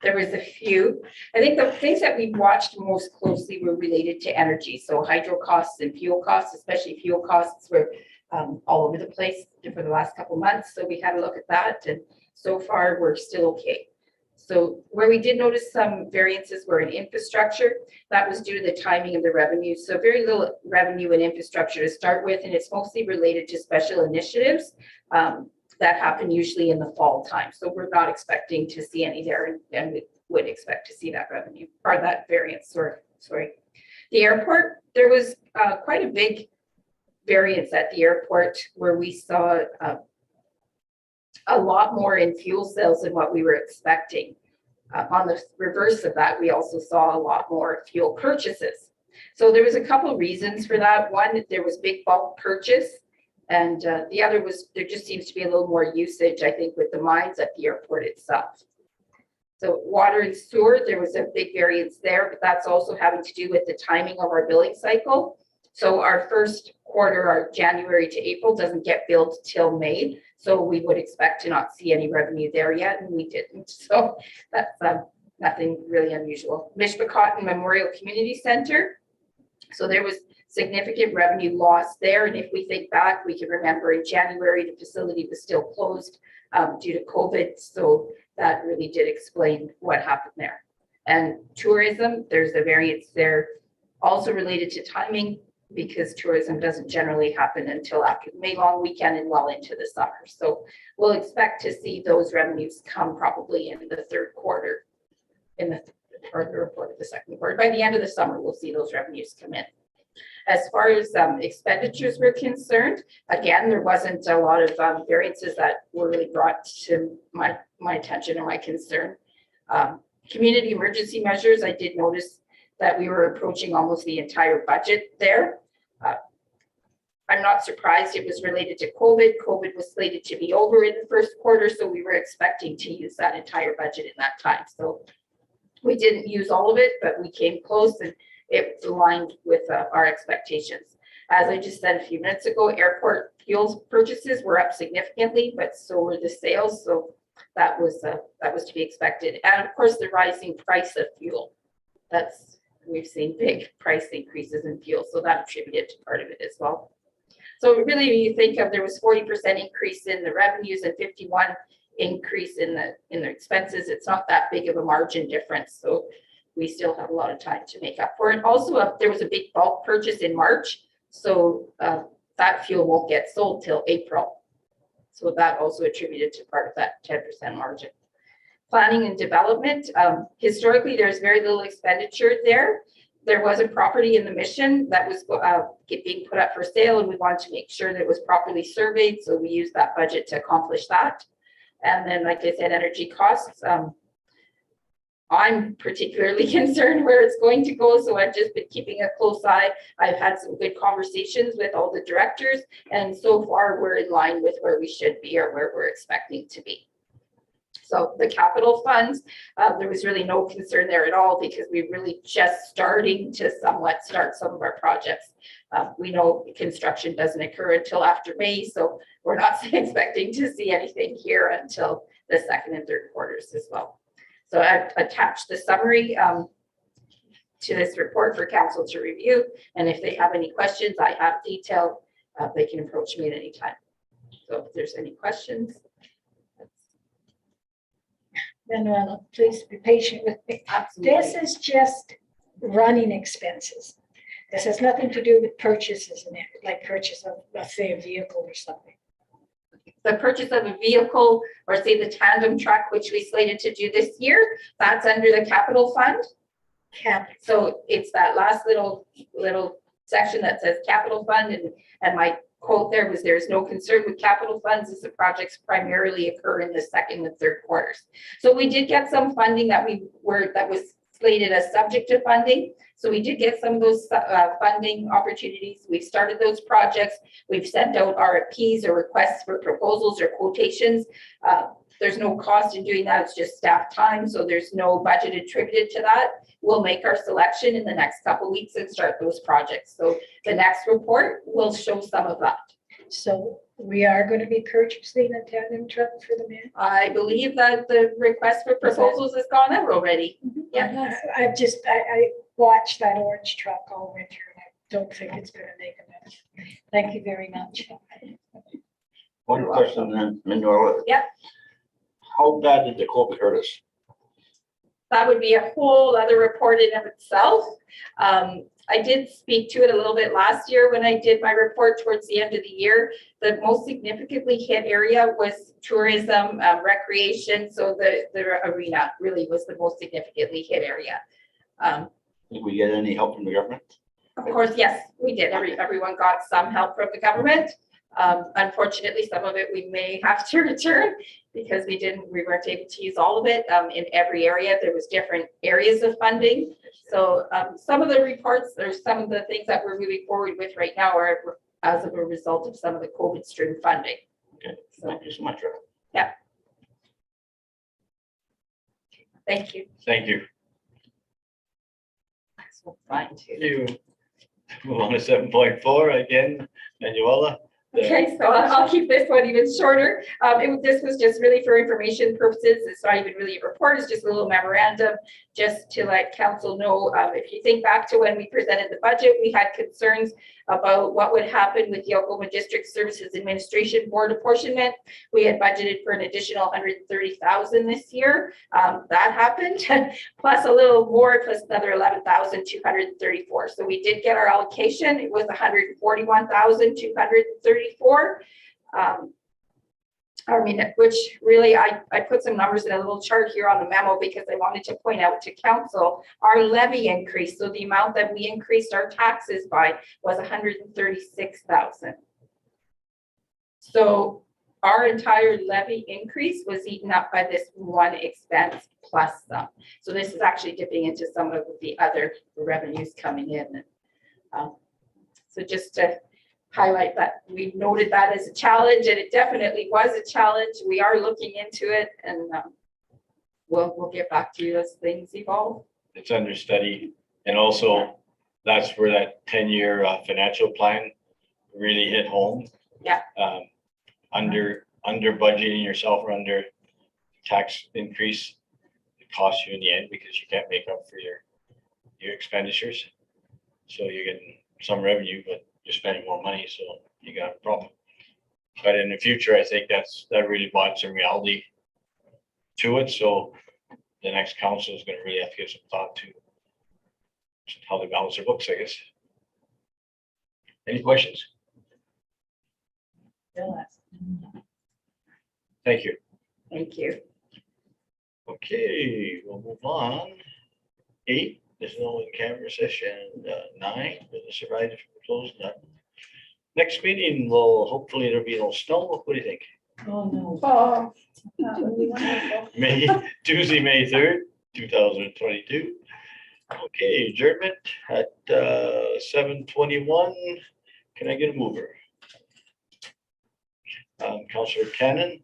There was a few. I think the things that we watched most closely were related to energy. So hydro costs and fuel costs, especially fuel costs, were all over the place for the last couple of months. So we had a look at that, and so far we're still okay. So where we did notice some variances were in infrastructure. That was due to the timing of the revenue. So very little revenue in infrastructure to start with, and it's mostly related to special initiatives that happen usually in the fall time. So we're not expecting to see any there, and we would expect to see that revenue or that variance. Sorry. The airport, there was quite a big variance at the airport where we saw a lot more in fuel sales than what we were expecting. On the reverse of that, we also saw a lot more fuel purchases. So there was a couple of reasons for that. One, there was big bulk purchase, and the other was there just seems to be a little more usage, I think, with the mines at the airport itself. So water and sewer, there was a big variance there, but that's also having to do with the timing of our billing cycle. So our first quarter, our January to April, doesn't get billed till May. So we would expect to not see any revenue there yet, and we didn't. So that's nothing really unusual. Mishpacotton Memorial Community Center. So there was significant revenue loss there. And if we think back, we can remember in January, the facility was still closed due to COVID. So that really did explain what happened there. And tourism, there's a variance there also related to timing. because tourism doesn't generally happen until after the May long weekend and well into the summer. So we'll expect to see those revenues come probably in the third quarter, or the report of the second quarter. By the end of the summer, we'll see those revenues come in. As far as expenditures were concerned, again, there wasn't a lot of variances that were really brought to my attention or my concern. Community emergency measures, I did notice that we were approaching almost the entire budget there. I'm not surprised it was related to COVID. COVID was slated to be over in the first quarter, so we were expecting to use that entire budget in that time. So we didn't use all of it, but we came close and it aligned with our expectations. As I just said a few minutes ago, airport fuel purchases were up significantly, but so were the sales. So that was to be expected. And of course, the rising price of fuel. We've seen big price increases in fuel, so that attributed to part of it as well. So really, when you think of, there was 40% increase in the revenues and 51 increase in the expenses, it's not that big of a margin difference. So we still have a lot of time to make up for it. Also, there was a big bulk purchase in March, so that fuel won't get sold till April. So that also attributed to part of that 10% margin. Planning and development, historically, there's very little expenditure there. There was a property in the Mission that was being put up for sale, and we wanted to make sure that it was properly surveyed, so we used that budget to accomplish that. And then, like I said, energy costs. I'm particularly concerned where it's going to go, so I've just been keeping a close eye. I've had some good conversations with all the directors, and so far we're in line with where we should be or where we're expecting to be. So the capital funds, there was really no concern there at all because we're really just starting to somewhat start some of our projects. We know construction doesn't occur until after May, so we're not expecting to see anything here until the second and third quarters as well. So I've attached the summary to this report for council to review. And if they have any questions, I have detailed, they can approach me at any time. So if there's any questions. Manuela, please be patient with me. Absolutely. This is just running expenses. This has nothing to do with purchases and like purchase of, let's say, a vehicle or something. The purchase of a vehicle or say the tandem truck, which we slated to do this year, that's under the capital fund. So it's that last little section that says capital fund, and my quote there was, there's no concern with capital funds as the projects primarily occur in the second and third quarters. So we did get some funding that was slated as subject to funding. So we did get some of those funding opportunities. We've started those projects. We've sent out RFPs or requests for proposals or quotations. There's no cost in doing that. It's just staff time. So there's no budget attributed to that. We'll make our selection in the next couple of weeks and start those projects. So the next report will show some of that. So we are going to be purchasing a tandem truck for the man. I believe that the request for proposals has gone out already. Yeah. I watched that orange truck all winter and I don't think it's going to make a mess. Thank you very much. One question then, Manuela. Yep. How bad did the COVID hurt us? That would be a whole other report in of itself. I did speak to it a little bit last year when I did my report towards the end of the year. The most significantly hit area was tourism, recreation. So the arena really was the most significantly hit area. Did we get any help from the government? Of course, yes, we did. Everyone got some help from the government. Unfortunately, some of it we may have to return because we weren't able to use all of it. In every area, there was different areas of funding. So some of the reports, there's some of the things that we're moving forward with right now are as of a result of some of the COVID stream funding. Okay, thank you so much. Yeah. Thank you. Thank you. So fine too. You move on to 7.4 again, Manuela. Okay, so I'll keep this one even shorter. This was just really for information purposes. It's not even really a report, it's just a little memorandum, just to let council know. If you think back to when we presented the budget, we had concerns about what would happen with the Oklahoma District Services Administration Board apportionment. We had budgeted for an additional 130,000 this year. That happened, plus a little more, plus another 11,234. So we did get our allocation. It was 141,234. I mean, which really, I put some numbers in a little chart here on the memo because I wanted to point out to council our levy increase. So the amount that we increased our taxes by was 136,000. So our entire levy increase was eaten up by this one expense plus some. So this is actually dipping into some of the other revenues coming in. So just to highlight that, we noted that as a challenge, and it definitely was a challenge. We are looking into it, and we'll get back to you as things evolve. It's under study. And also that's where that 10-year financial plan really hit home. Yeah. Under budgeting yourself or under tax increase, it costs you in the end because you can't make up for your expenditures. So you're getting some revenue, but you're spending more money, so you got a problem. But in the future, I think that really brought some reality to it. So the next council is going to really have to give some thought to how they balance their books, I guess. Any questions? Thank you. Thank you. Okay, we'll move on. 8, there's no in-camera session. 9, the survivors closed. Next meeting will hopefully there'll be no snow. What do you think? Oh, no. Tuesday, May 3rd, 2022. Okay, adjournment at 7:21. Can I get a mover? Councillor Cannon.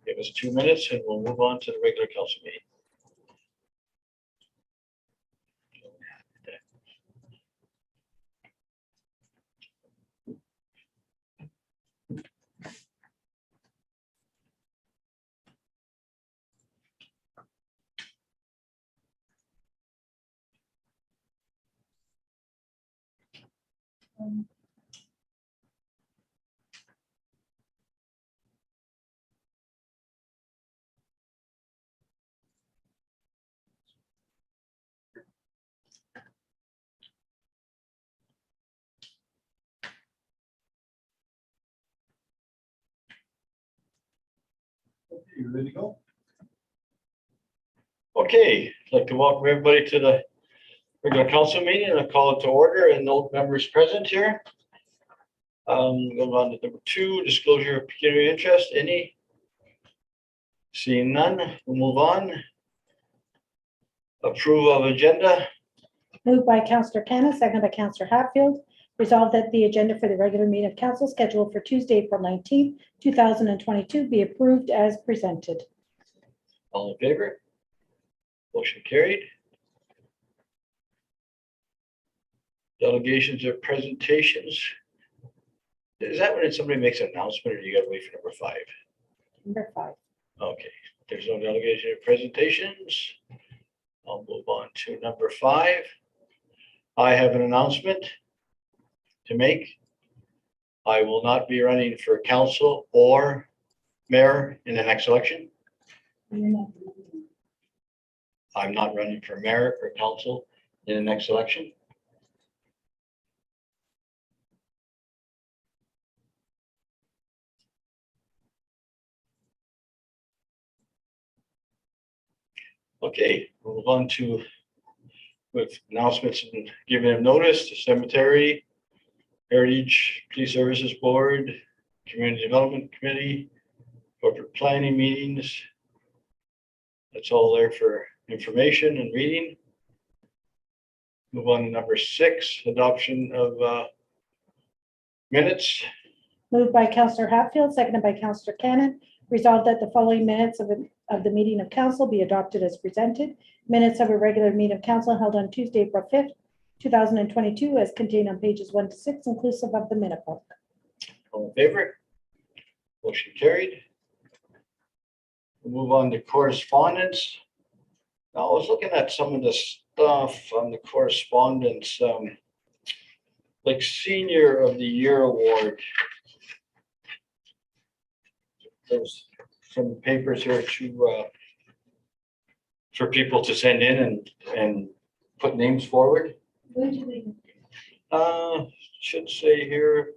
Give us 2 minutes and we'll move on to the regular council meeting. You ready to go? Okay, I'd like to welcome everybody to the regular council meeting and I call it to order and no members present here. Going on to number 2, disclosure of pecuniary interest. Any? Seeing none, we'll move on. Approval of agenda. Moved by Councillor Cannon, seconded by Councillor Hatfield. Resolved that the agenda for the regular meeting of council scheduled for Tuesday, April 19th, 2022 be approved as presented. All in favor? Motion carried. Delegations or presentations. Is that when somebody makes an announcement or do you gotta wait for number 5? Number 5. Okay, there's no delegation or presentations. I'll move on to number 5. I have an announcement to make. I will not be running for council or mayor in the next election. I'm not running for mayor or council in the next election. Okay, we'll move on to with announcements and giving them notice. The cemetery, Heritage, Police Services Board, Community Development Committee, corporate planning meetings. That's all there for information and reading. Move on to number 6, adoption of minutes. Moved by Councillor Hatfield, seconded by Councillor Cannon. Resolved that the following minutes of the meeting of council be adopted as presented. Minutes of a regular meeting of council held on Tuesday, April 5th, 2022, as contained on pages 1 to 6, inclusive of the minute book. All in favor? Motion carried. We'll move on to correspondence. Now, I was looking at some of the stuff on the correspondence, like Senior of the Year Award. There's some papers here to, for people to send in and put names forward. When do we, Should say here,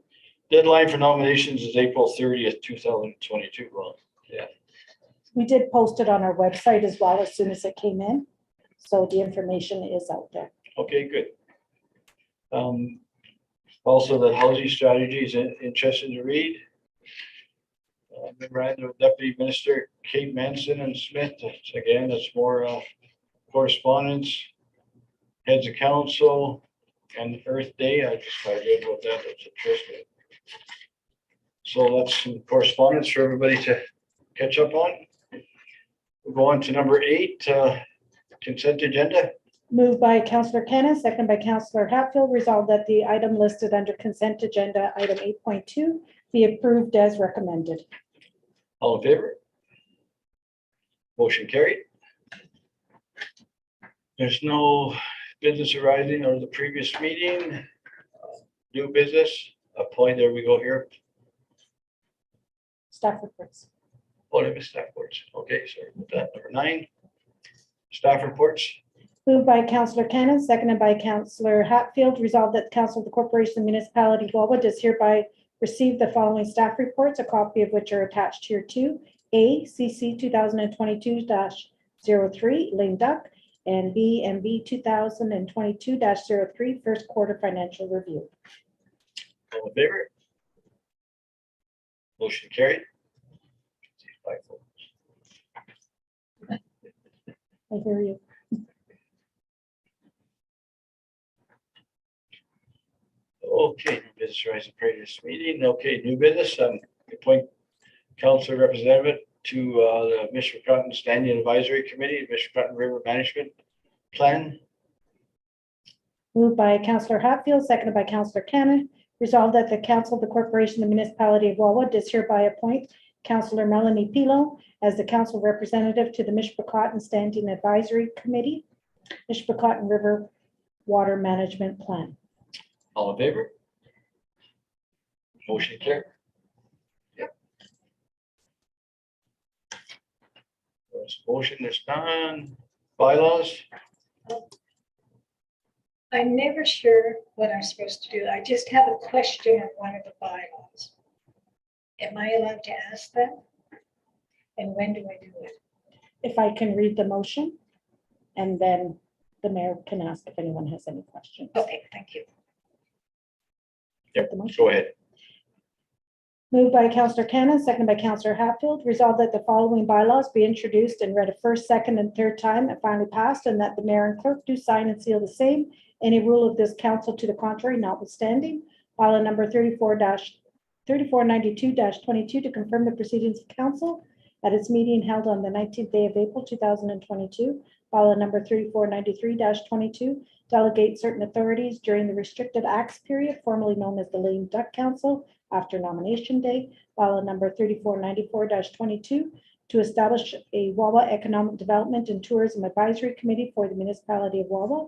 deadline for nominations is April 30th, 2022. Well, yeah. We did post it on our website as well as soon as it came in. So the information is out there. Okay, good. Also, the housing strategy is interesting to read. Memorandum of Deputy Minister Kate Manson and Smith. Again, it's more correspondence. Heads of Council and Earth Day. I just read about that. That's interesting. So that's some correspondence for everybody to catch up on. We'll go on to number 8, consent agenda. Moved by Councillor Cannon, second by Councillor Hatfield, resolved that the item listed under consent agenda, item 8.2, be approved as recommended. All in favor? Motion carried. There's no business arising or the previous meeting. New business, a point, there we go here. Staff reports. Oh, I missed staff reports. Okay, sorry about that. Number 9, staff reports. Moved by Councillor Cannon, seconded by Councillor Hatfield, resolved that the Council of the Corporation of the Municipality of Wellwood does hereby receive the following staff reports, a copy of which are attached here to A, CC 2022-03, lame duck, and B and B 2022-03, first quarter financial review. All in favor? Motion carried. I hear you. Okay, new business arising previous meeting. Okay, new business, appoint council representative to the Michigan Standing Advisory Committee, Michigan River Management Plan. Moved by Councillor Hatfield, seconded by Councillor Cannon. Resolved that the Council of the Corporation of the Municipality of Wellwood does hereby appoint Councillor Melanie Pilo as the council representative to the Mishpecotton Standing Advisory Committee, Mishpecotton River Water Management Plan. All in favor? Motion carried. Yep. Motion is done. Bylaws. I'm never sure what I'm supposed to do. I just have a question on one of the bylaws. Am I allowed to ask them? And when do I do it? If I can read the motion, and then the mayor can ask if anyone has any questions. Okay, thank you. Yep, The motion. go ahead. Moved by Councillor Cannon, seconded by Councillor Hatfield, resolved that the following bylaws be introduced and read a first, second, and third time and finally passed, and that the mayor and clerk do sign and seal the same. Any rule of this council to the contrary notwithstanding. Bylaw number 3492-22 to confirm the proceedings of council at its meeting held on the 19th day of April 2022. Bylaw number 3493-22 delegate certain authorities during the restricted acts period, formerly known as the Lame Duck Council, after nomination day. Bylaw number 3494-22 to establish a Wawa Economic Development and Tourism Advisory Committee for the municipality of Wawa.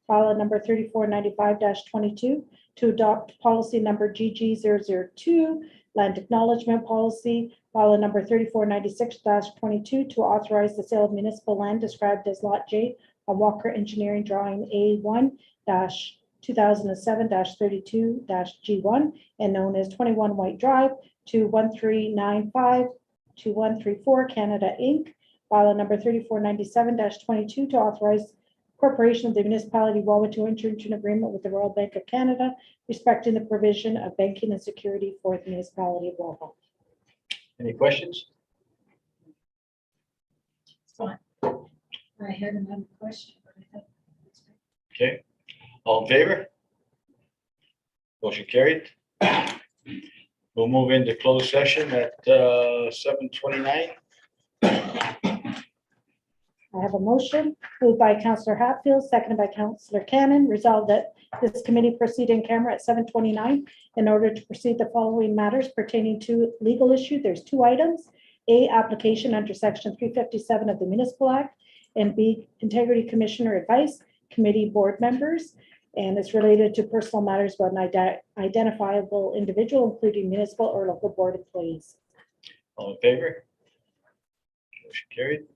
Bylaw number 3495-22 to adopt policy number GG002, land acknowledgement policy. Bylaw number 3496-22 to authorize the sale of municipal land described as Lot J on Walker Engineering Drawing A1-2007-32-G1 and known as 21 White Drive to 1395-2134 Canada Inc. Bylaw number 3497-22 to authorize Corporation of the Municipality of Wawa to enter into an agreement with the Royal Bank of Canada respecting the provision of banking and security for the municipality of Wawa. Any questions? I had another question, but I thought. Okay, all in favor? Motion carried. We'll move into closed session at 7:29. I have a motion moved by Councillor Hatfield, seconded by Councillor Cannon. Resolved that this committee proceed in camera at 7:29 in order to proceed the following matters pertaining to legal issue. There's 2 items. A, application under section 357 of the Municipal Act, and B, integrity commissioner advice, committee board members, and it's related to personal matters about an identifiable individual, including municipal or local board employees. All in favor? Motion carried.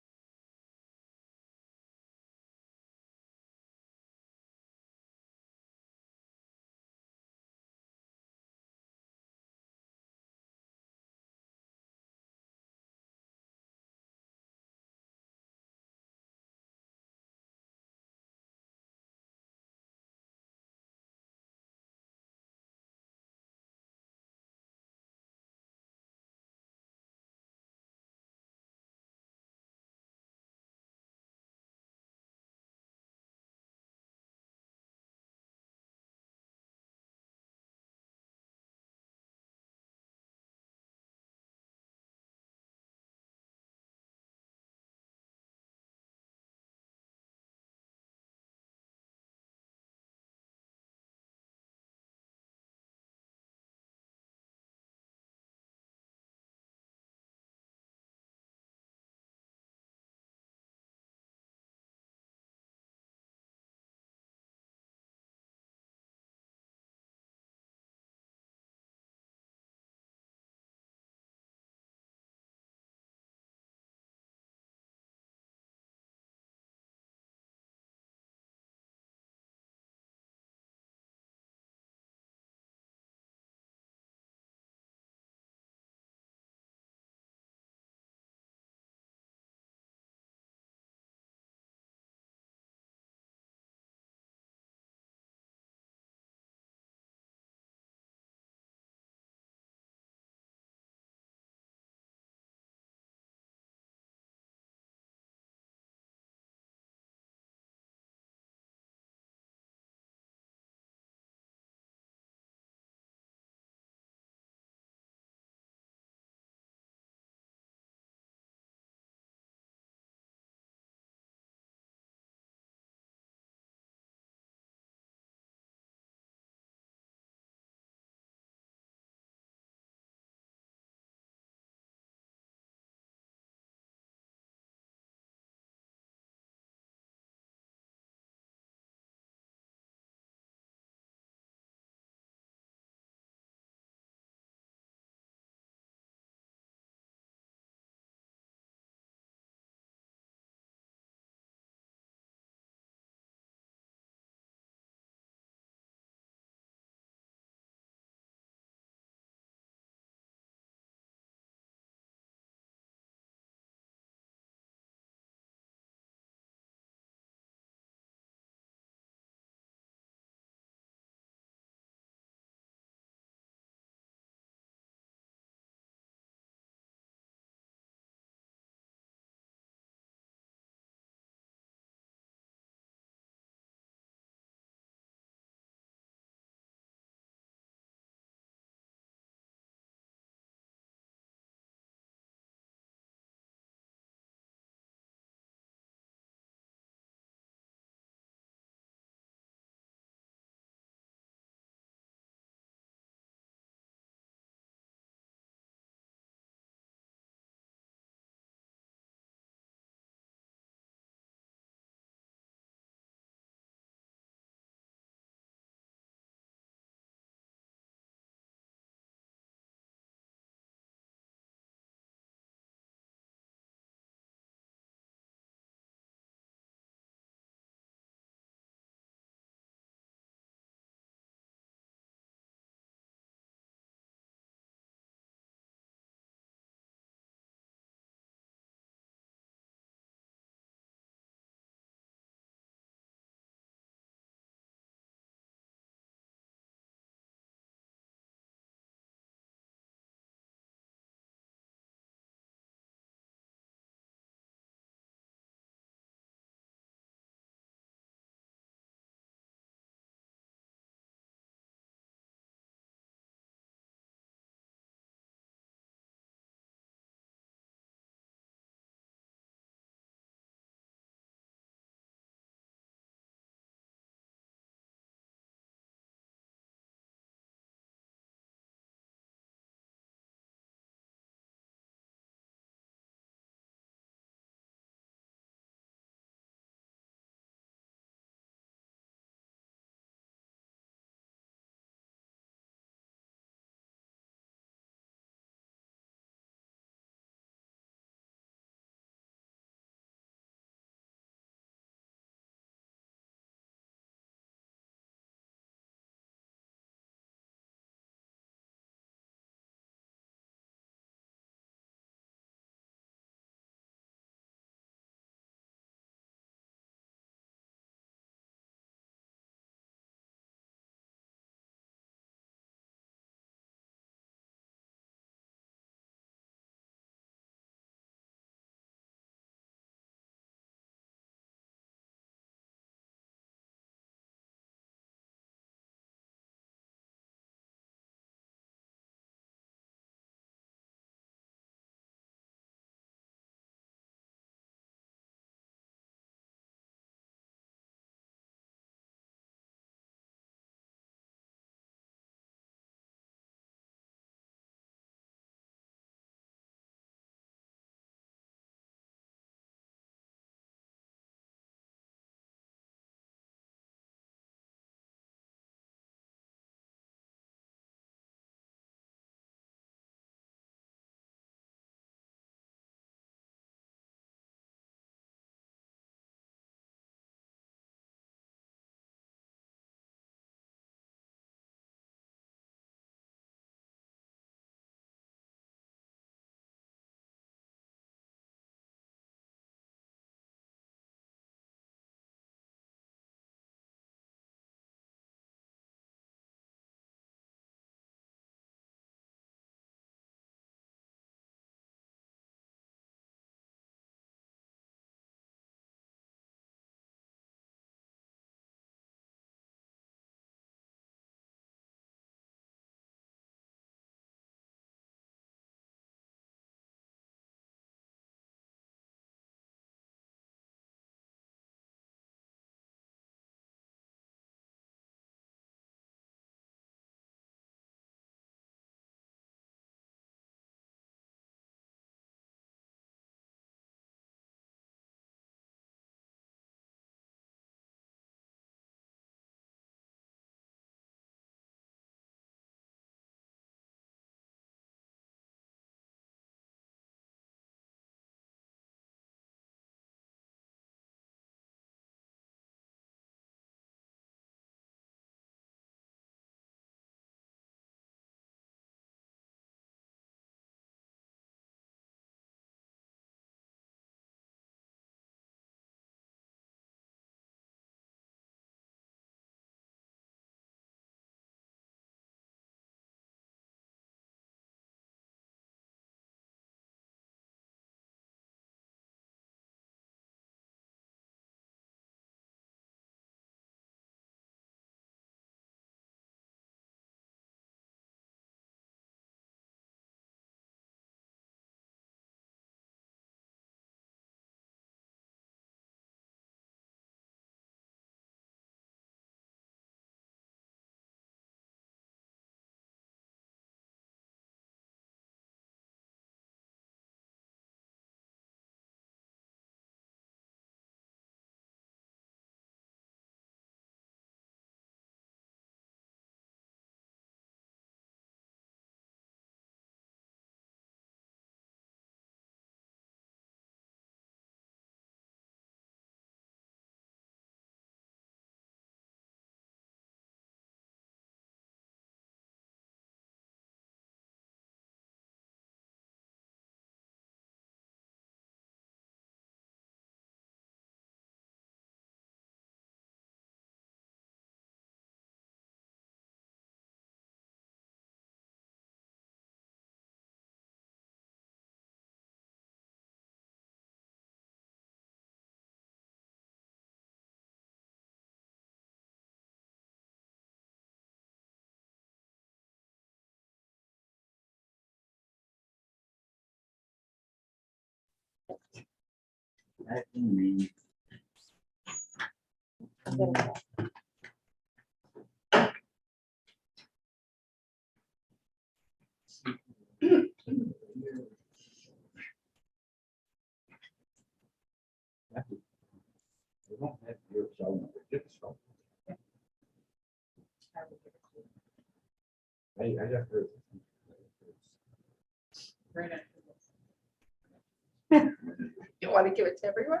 You want to give it to everyone?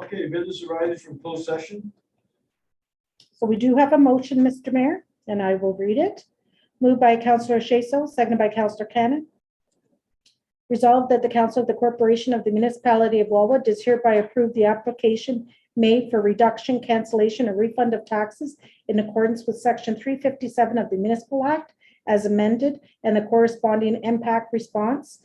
Okay, business arises from closed session. So we do have a motion, Mr. Mayor, and I will read it. Moved by Councillor Shaso, seconded by Councillor Cannon. Resolved that the Council of the Corporation of the Municipality of Wallwood does hereby approve the application made for reduction, cancellation, or refund of taxes in accordance with Section 357 of the Municipal Act as amended and the corresponding impact response.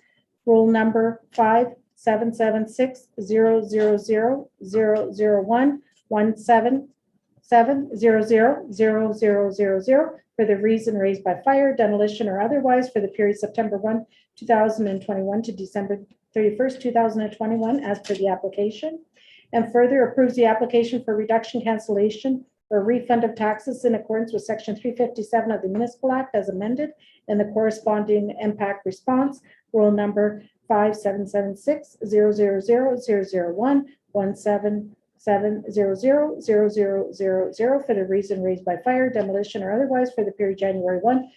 Rule number 577600000177000000 for the reason raised by fire, demolition, or otherwise for the period September 1, 2021 to December 31st, 2021 as per the application. And further approves the application for reduction, cancellation, or refund of taxes in accordance with Section 357 of the Municipal Act as amended and the corresponding impact response. Rule number 577600000177000000 for the reason raised by fire, demolition, or otherwise for the period January 1,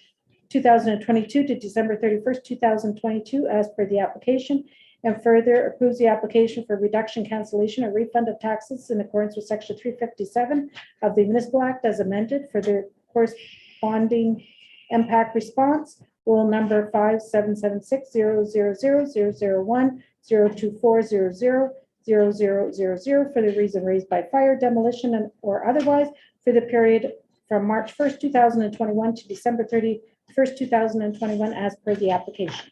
2022 to December 31st, 2022 as per the application. And further approves the application for reduction, cancellation, or refund of taxes in accordance with Section 357 of the Municipal Act as amended for the corresponding impact response. Rule number 577600000102400000 for the reason raised by fire, demolition, or otherwise for the period from March 1st, 2021 to December 31st, 2021 as per the application.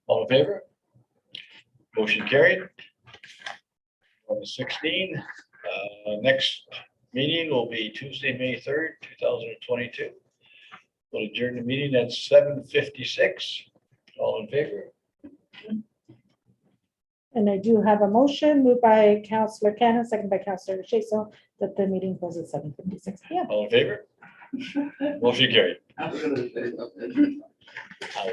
All in favor? Motion carried. Number 16, next meeting will be Tuesday, May 3rd, 2022. We'll adjourn the meeting at 7:56. All in favor? And I do have a motion moved by Councillor Cannon, second by Councillor Shaso, that the meeting closes at 7:56 p.m. All in favor? Motion carried. I was gonna say something. I was